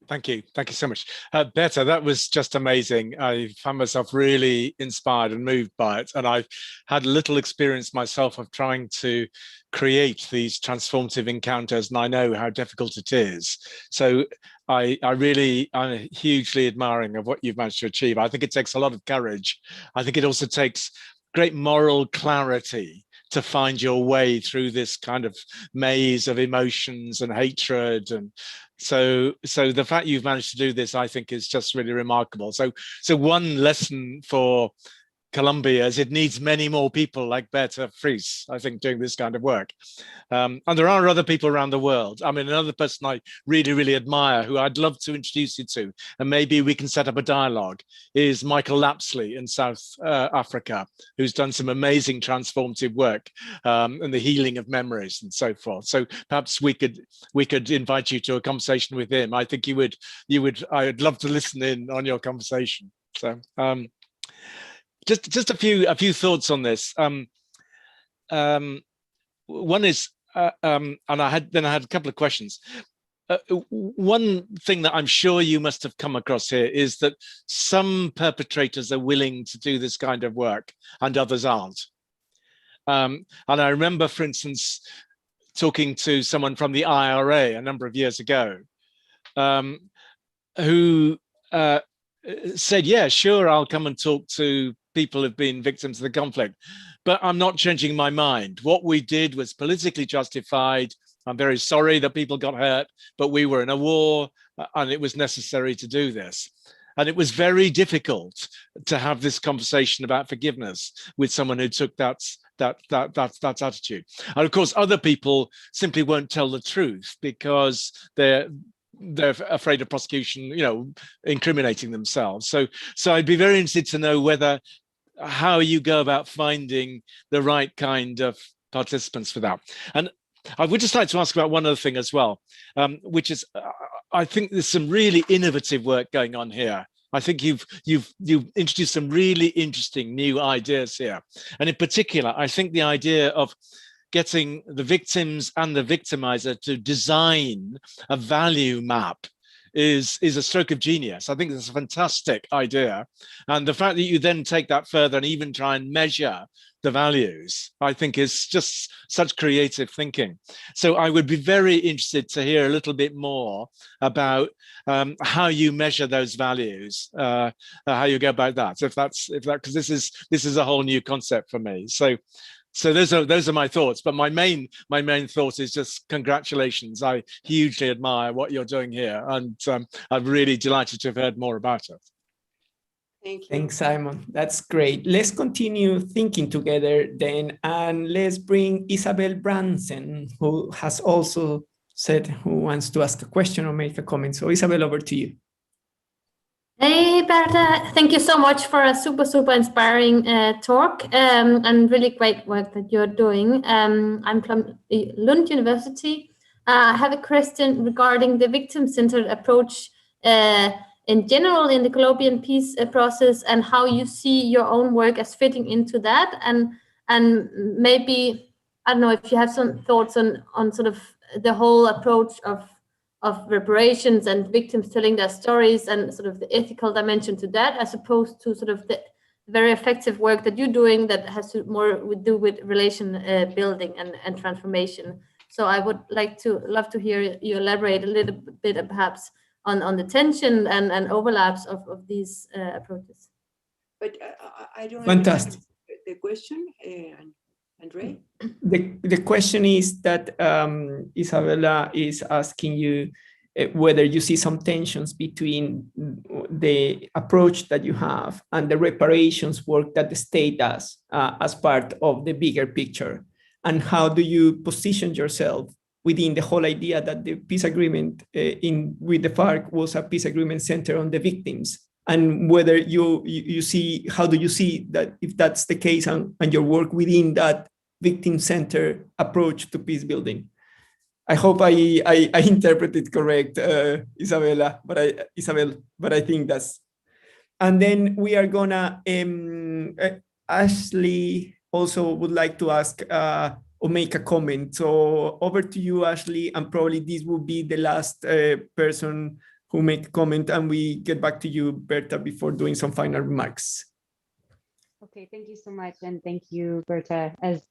Thank you so much. Bertha, that was just amazing. I found myself really inspired and moved by it. And I've had a little experience myself of trying to create these transformative encounters, and I know how difficult it is. So I'm hugely admiring of what you've managed to achieve. I think it takes a lot of courage. I think it also takes great moral clarity to find your way through this kind of maze of emotions and hatred. And so the fact you've managed to do this, I think, is just really remarkable. So one lesson for Colombia is it needs many more people like Bertha Fries, I think, doing this kind of work. And there are other people around the world. I mean, another person I really, really admire, who I'd love to introduce you to, and maybe we can set up a dialogue, is Michael Lapsley in South Africa, who's done some amazing transformative work and the healing of memories and so forth. So perhaps we could invite you to a conversation with him. I think I'd love to listen in on your conversation. So just a few thoughts on this. One is, and I had a couple of questions. One thing that I'm sure you must have come across here is that some perpetrators are willing to do this kind of work and others aren't. And I remember, for instance, talking to someone from the IRA a number of years ago, who said, yeah, sure, I'll come and talk to people who've been victims of the conflict, but I'm not changing my mind. What we did was politically justified. I'm very sorry that people got hurt, but we were in a war and it was necessary to do this. And it was very difficult to have this conversation about forgiveness with someone who took that attitude. And of course, other people simply won't tell the truth because they're afraid of prosecution, incriminating themselves. So I'd be very interested to know how you go about finding the right kind of participants for that. And I would just like to ask about one other thing as well, which is, I think there's some really innovative work going on here. I think you've introduced some really interesting new ideas here. And in particular, I think the idea of getting the victims and the victimizer to design a value map is a stroke of genius. I think it's a fantastic idea. And the fact that you then take that further and even try and measure the values, I think is just such creative thinking. So I would be very interested to hear a little bit more about how you measure those values, how you go about that. Because this is a whole new concept for me. So those are my thoughts, but my main thought is just congratulations. I hugely admire what you're doing here, and I'm really delighted to have heard more about it. Thank you. Thanks, Simon. That's great. Let's continue thinking together then, and let's bring Isabel Branson, who has also said who wants to ask a question or make a comment. So Isabel, over to you. Hey, Bertha, thank you so much for a super inspiring talk and really great work that you're doing. I'm from Lund University. I have a question regarding the victim-centered approach in general in the Colombian peace process, and how you see your own work as fitting into that. And maybe, I don't know if you have some thoughts on sort of the whole approach of reparations and victims telling their stories and sort of the ethical dimension to that, as opposed to sort of the very effective work that you're doing that has to more do with relation building and transformation. So I would love to hear you elaborate a little bit perhaps on the tension and overlaps of these approaches. But I don't Fantastic. understand the question, Andre? The question is that Isabella is asking you whether you see some tensions between the approach that you have and the reparations work that the state does as part of the bigger picture. And how do you position yourself within the whole idea that the peace agreement with the FARC was a peace agreement centered on the victims? And whether you see, how do you see that, if that's the case, and your work within that victim-centered approach to peace building? I hope I interpreted correct, Isabella, but I think that's. And then we are gonna Ashley also would like to ask or make a comment. So over to you, Ashley, and probably this will be the last person who make a comment, and we get back to you, Bertha, before doing some final remarks. Okay, thank you so much. And thank you, Bertha. As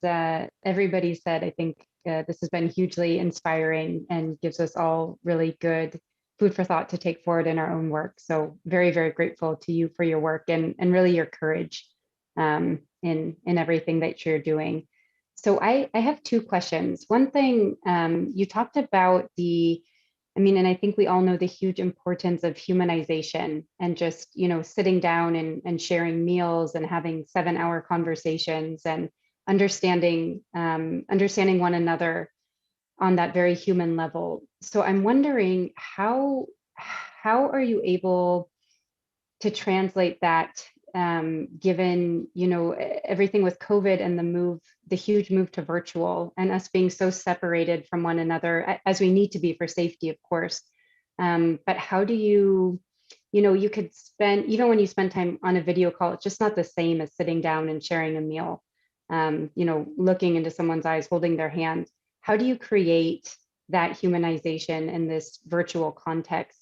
everybody said, I think this has been hugely inspiring and gives us all really good food for thought to take forward in our own work. So very, very grateful to you for your work and really your courage in everything that you're doing. So I have two questions. One thing, you talked about and I think we all know the huge importance of humanization and just, sitting down and sharing meals and having 7-hour conversations and understanding one another on that very human level. So I'm wondering how are you able to translate that, given, everything with COVID and the huge move to virtual and us being so separated from one another, as we need to be for safety, of course. But how do you could spend, even when you spend time on a video call, it's just not the same as sitting down and sharing a meal, looking into someone's eyes, holding their hand. How do you create that humanization in this virtual context?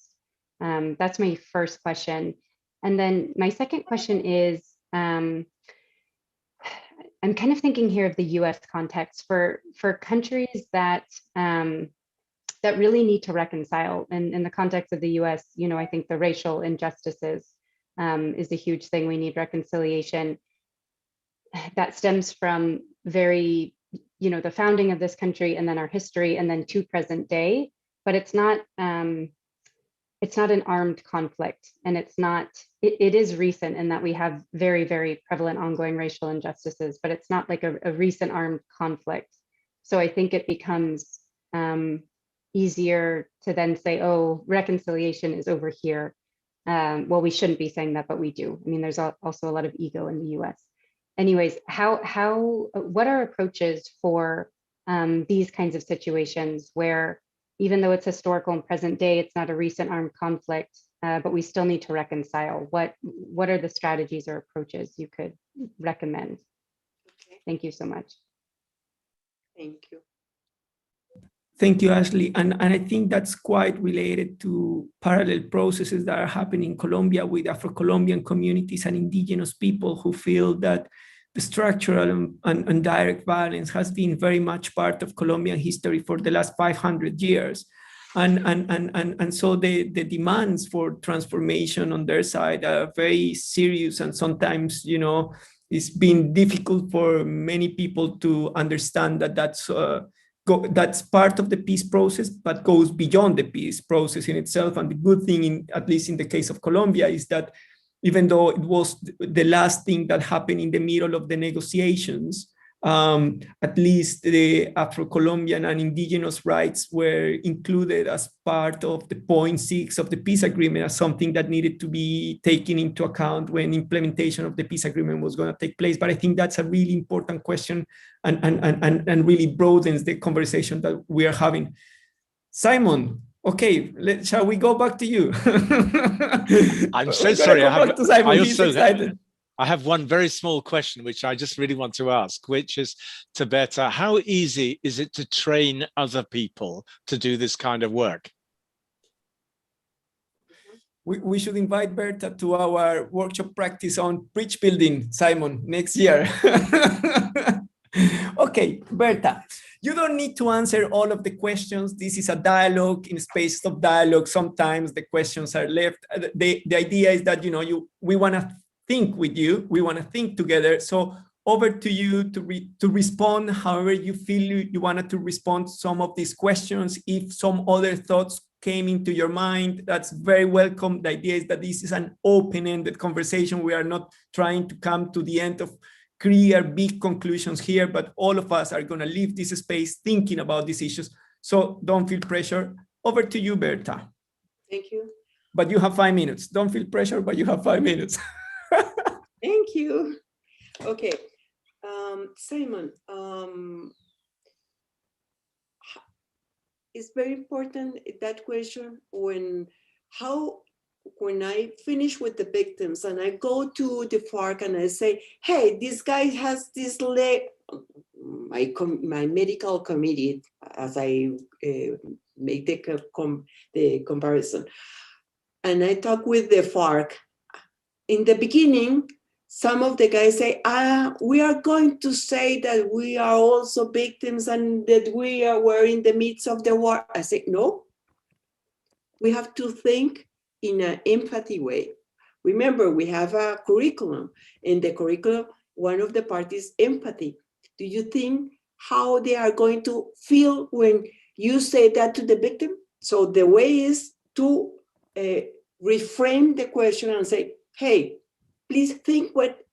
That's my first question. And then my second question is, I'm kind of thinking here of the US context for countries that that really need to reconcile. And in the context of the US, I think the racial injustices is a huge thing. We need reconciliation that stems from the founding of this country and then our history and then to present day, but it's not an armed conflict, and it is recent in that we have very, very prevalent ongoing racial injustices, but it's not like a recent armed conflict. So I think it becomes easier to then say, oh, reconciliation is over here. Well, we shouldn't be saying that, but we do. There's also a lot of ego in the US. Anyways, what are approaches for these kinds of situations where, even though it's historical and present day, it's not a recent armed conflict, but we still need to reconcile? What are the strategies or approaches you could recommend? Okay. Thank you so much. Thank you. Thank you, Ashley. And I think that's quite related to parallel processes that are happening in Colombia with Afro-Colombian communities and indigenous people who feel that the structural and direct violence has been very much part of Colombian history for the last 500 years. And so the demands for transformation on their side are very serious, and sometimes, it's been difficult for many people to understand that that's part of the peace process, but goes beyond the peace process in itself. And the good thing, at least in the case of Colombia, is that even though it was the last thing that happened in the middle of the negotiations, at least the Afro-Colombian and indigenous rights were included as part of the point 6 of the peace agreement, as something that needed to be taken into account when implementation of the peace agreement was going to take place. But I think that's a really important question and really broadens the conversation that we are having. Simon, okay, shall we go back to you? I'm so sorry. I have one very small question, which I just really want to ask, which is to Bertha: how easy is it to train other people to do this kind of work? We should invite Bertha to our workshop practice on bridge building, Simon, next year. Okay, Bertha, you don't need to answer all of the questions. This is a dialogue. In space of dialogue, sometimes the questions are left. The idea is that, we want to think with you. We want to think together. So over to you to respond however you feel you wanted to respond to some of these questions. If some other thoughts came into your mind, that's very welcome. The idea is that this is an open-ended conversation. We are not trying to come to the end of clear big conclusions here, but all of us are going to leave this space thinking about these issues. So don't feel pressure. Over to you, Bertha. Thank you. But you have 5 minutes. Don't feel pressure, but you have 5 minutes. Thank you. Okay, Simon, it's very important, that question, how when I finish with the victims and I go to the FARC and I say, hey, this guy has this leg, my medical committee, as I make the comparison, and I talk with the FARC. In the beginning, some of the guys say, we are going to say that we are also victims and that were in the midst of the war. I say, no, we have to think in an empathy way. Remember, we have a curriculum. In the curriculum, one of the parts is empathy. Do you think how they are going to feel when you say that to the victim? So the way is to reframe the question and say, hey, please think, what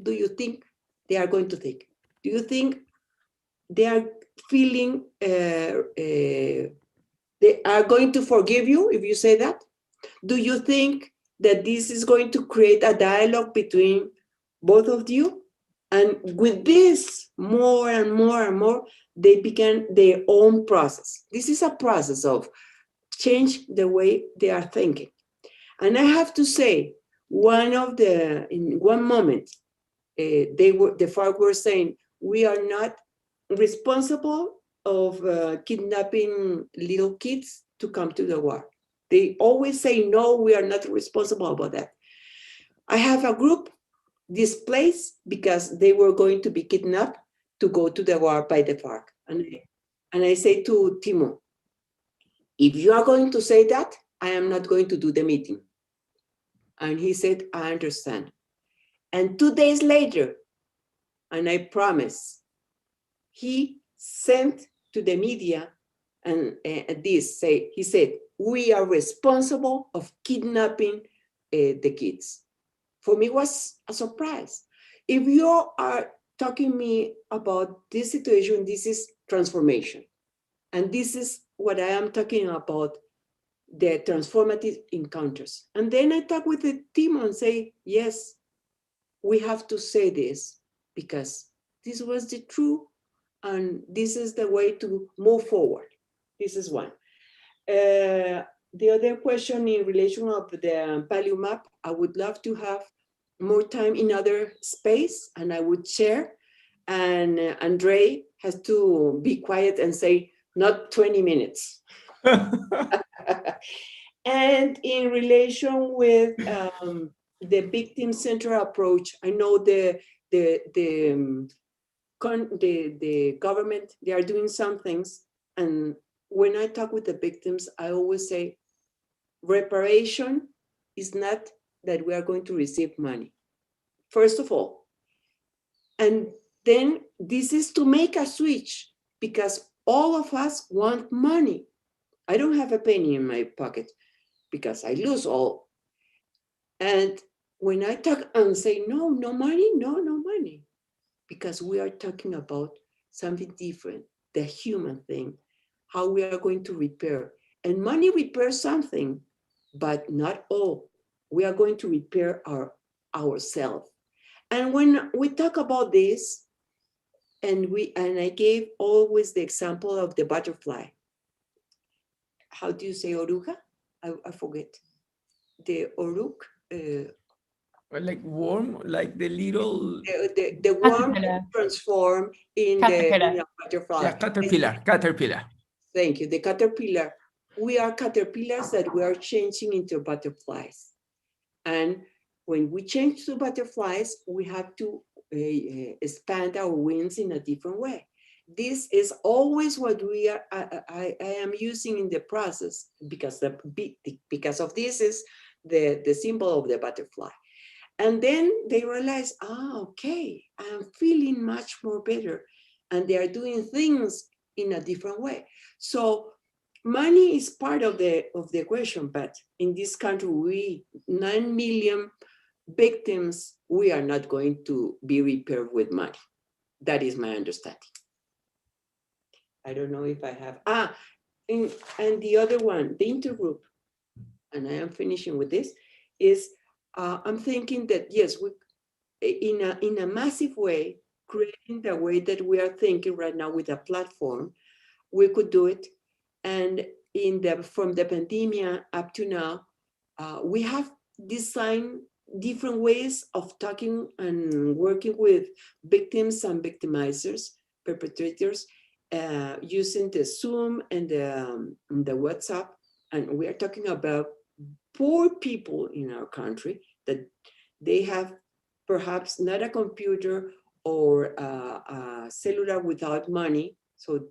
do you think they are going to think? Do you think they are feeling, they are going to forgive you if you say that? Do you think that this is going to create a dialogue between both of you? And with this, more and more and more, they began their own process. This is a process of change the way they are thinking. And I have to say, in one moment, the FARC were saying, we are not responsible of kidnapping little kids to come to the war. They always say, no, we are not responsible about that. I have a group displaced because they were going to be kidnapped to go to the war by the FARC. And I say to Timo, if you are going to say that, I am not going to do the meeting. And he said, I understand. And 2 days later, and I promise, he sent to the media and he said, we are responsible of kidnapping the kids. For me, it was a surprise. If you are talking me about this situation, this is transformation. And this is what I am talking about, the transformative encounters. And then I talk with the team and say, yes, we have to say this because this was the truth and this is the way to move forward. This is one. The other question in relation of the value map, I would love to have more time in other space and I would share. And Andre has to be quiet and say, not 20 minutes. And in relation with the victim-centered approach, I know the government, they are doing some things. And when I talk with the victims, I always say, reparation is not that we are going to receive money, first of all. And then this is to make a switch because all of us want money. I don't have a penny in my pocket because I lose all. And when I talk and say, no money, no money, because we are talking about something different, the human thing, how we are going to repair. And money repairs something, but not all. We are going to repair ourselves. And when we talk about this, and I gave always the example of the butterfly. How do you say oruga? I forget. The oruk. Like worm, like the little. The worm transform in a butterfly. Yeah, caterpillar. Thank you. The caterpillar. We are caterpillars that we are changing into butterflies. And when we change to butterflies, we have to expand our wings in a different way. This is always what I am using in the process because of this is the symbol of the butterfly. And then they realize, okay, I'm feeling much more better. And they are doing things in a different way. So money is part of the equation, but in this country, 9 million victims, we are not going to be repaired with money. That is my understanding. I don't know if I have, and the other one, the intergroup, and I am finishing with this, is I'm thinking that yes, we, in a massive way, creating the way that we are thinking right now with a platform, we could do it. And from the pandemic up to now, we have designed different ways of talking and working with victims and victimizers, perpetrators, using the Zoom and the WhatsApp. And we are talking about poor people in our country that they have perhaps not a computer or a cellular without money. So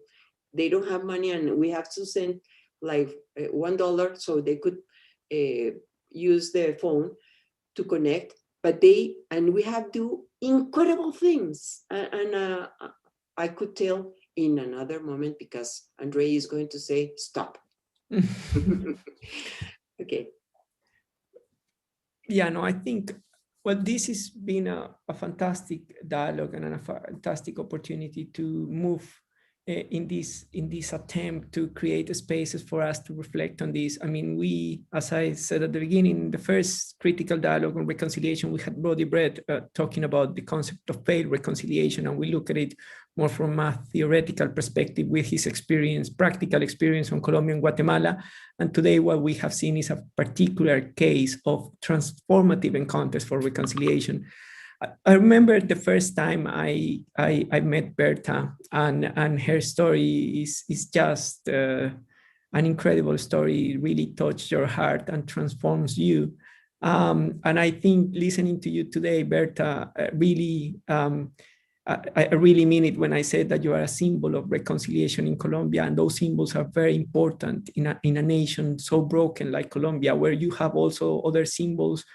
they don't have money and we have to send like $1 so they could use their phone to connect. But we have do incredible things. And I could tell in another moment because Andre is going to say, stop. Okay. Yeah, no, I think, well, this has been a fantastic dialogue and a fantastic opportunity to move in this attempt to create spaces for us to reflect on this. I mean, we, as I said at the beginning, the first critical dialogue on reconciliation, we had Brody Brett talking about the concept of failed reconciliation, and we look at it more from a theoretical perspective with his experience, practical experience on Colombia and Guatemala. And today what we have seen is a particular case of transformative encounters for reconciliation. I remember the first time I met Bertha, and her story is just an incredible story. It really touched your heart and transforms you. And I think listening to you today, Bertha, really, I really mean it when I said that you are a symbol of reconciliation in Colombia, and those symbols are very important in a nation so broken like Colombia, where you have also other symbols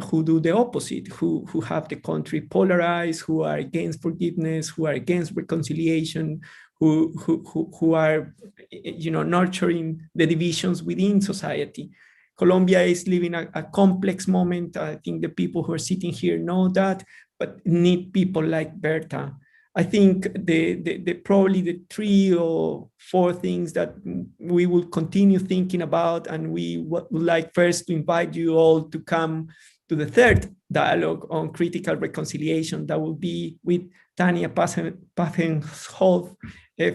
who do the opposite, who have the country polarized, who are against forgiveness, who are against reconciliation, who are, nurturing the divisions within society. Colombia is living a complex moment. I think the people who are sitting here know that, but need people like Bertha. I think probably the 3 or 4 things that we will continue thinking about, and we would like first to invite you all to come to the 3rd dialogue on critical reconciliation. That will be with Tanya Passenhoff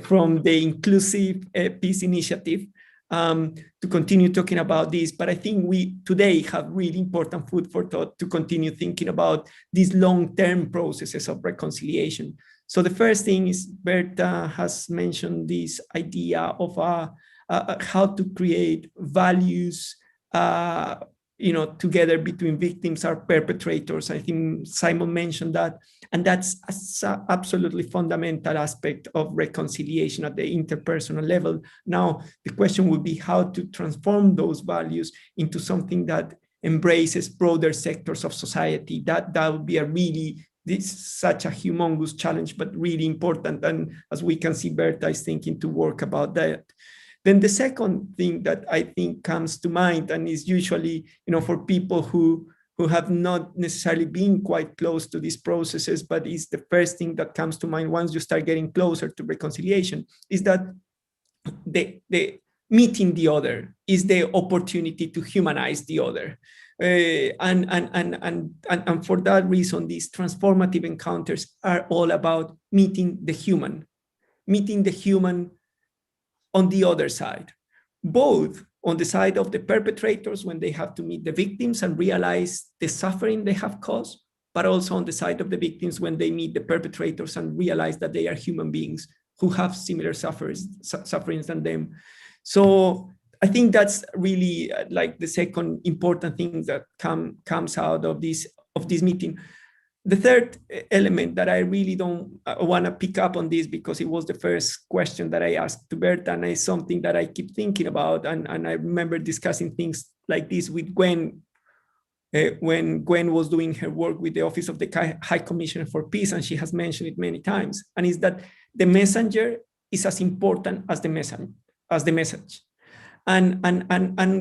from the Inclusive Peace Initiative to continue talking about this. But I think we today have really important food for thought to continue thinking about these long-term processes of reconciliation. So the first thing is, Bertha has mentioned this idea of how to create values, together between victims and perpetrators. I think Simon mentioned that, and that's an absolutely fundamental aspect of reconciliation at the interpersonal level. Now, the question would be how to transform those values into something that embraces broader sectors of society. That would be this is such a humongous challenge, but really important. And as we can see, Bertha is thinking to work about that. Then the second thing that I think comes to mind, and is usually, for people who have not necessarily been quite close to these processes, but is the first thing that comes to mind once you start getting closer to reconciliation, is that the meeting the other is the opportunity to humanize the other. And for that reason, these transformative encounters are all about meeting the human on the other side, both on the side of the perpetrators when they have to meet the victims and realize the suffering they have caused, but also on the side of the victims when they meet the perpetrators and realize that they are human beings who have similar sufferings than them. So I think that's really like the second important thing that comes out of this meeting. The third element that I really don't want to pick up on this, because it was the first question that I asked to Bertha, and it's something that I keep thinking about. And I remember discussing things like this with Gwen when Gwen was doing her work with the Office of the High Commissioner for Peace, and she has mentioned it many times. And is that the messenger is as important as the message. And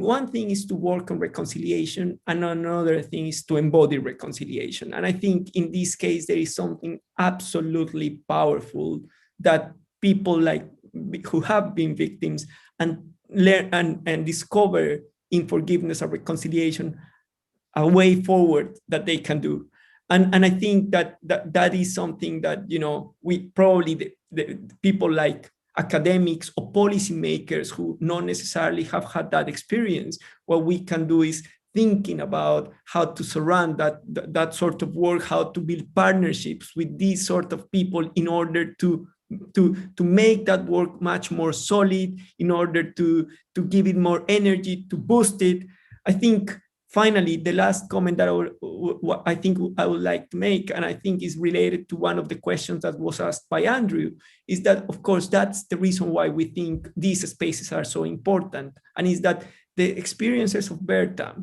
one thing is to work on reconciliation, and another thing is to embody reconciliation. And I think in this case, there is something absolutely powerful that people who have been victims and learn and discover in forgiveness and reconciliation a way forward that they can do. And I think that is something that, we probably, the people like academics or policymakers who not necessarily have had that experience, what we can do is thinking about how to surround that sort of work, how to build partnerships with these sort of people in order to make that work much more solid, in order to give it more energy, to boost it. I think finally, the last comment that I think I would like to make, and I think is related to one of the questions that was asked by Andrew, is that, of course, that's the reason why we think these spaces are so important, and is that the experiences of Bertha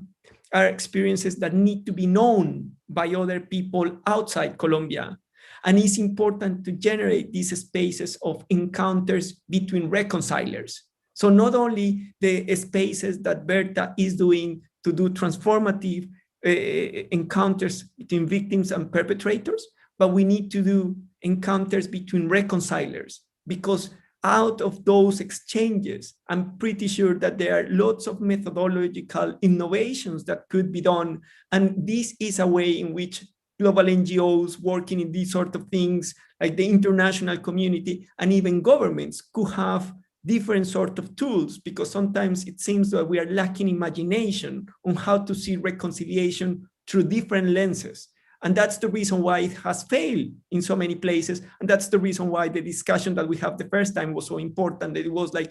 are experiences that need to be known by other people outside Colombia. And it's important to generate these spaces of encounters between reconcilers. So not only the spaces that Bertha is doing to do transformative encounters between victims and perpetrators, but we need to do encounters between reconcilers, because out of those exchanges, I'm pretty sure that there are lots of methodological innovations that could be done. And this is a way in which global NGOs working in these sort of things, like the international community and even governments, could have different sort of tools, because sometimes it seems that we are lacking imagination on how to see reconciliation through different lenses. And that's the reason why it has failed in so many places. And that's the reason why the discussion that we had the first time was so important. That it was like,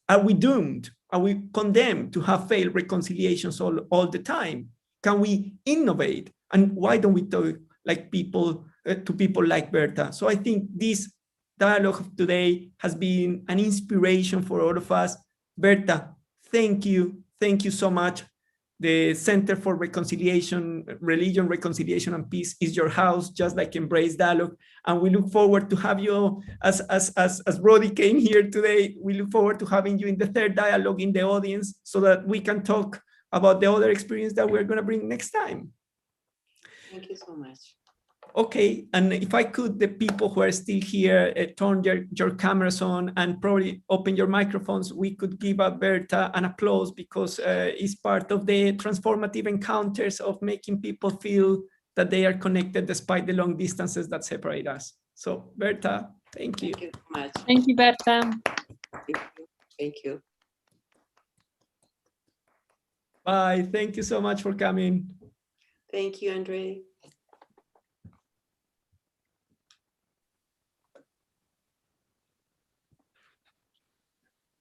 are we doomed? Are we condemned to have failed reconciliations all the time? Can we innovate? And why don't we talk like people to people like Bertha? So I think this dialogue of today has been an inspiration for all of us. Bertha, thank you. Thank you so much. The Center for Reconciliation, Religion, Reconciliation and Peace is your house, just like Embrace Dialogue. And we look forward to have you, as Brody came here today, we look forward to having you in the third dialogue in the audience, so that we can talk about the other experience that we're going to bring next time. Thank you so much. Okay, and if I could, the people who are still here, turn your cameras on and probably open your microphones, we could give Bertha an applause, because it's part of the transformative encounters of making people feel that they are connected despite the long distances that separate us. So Bertha, thank you. Thank you so much. Thank you, Bertha. Thank you. Thank you. Bye, thank you so much for coming. Thank you, Andre.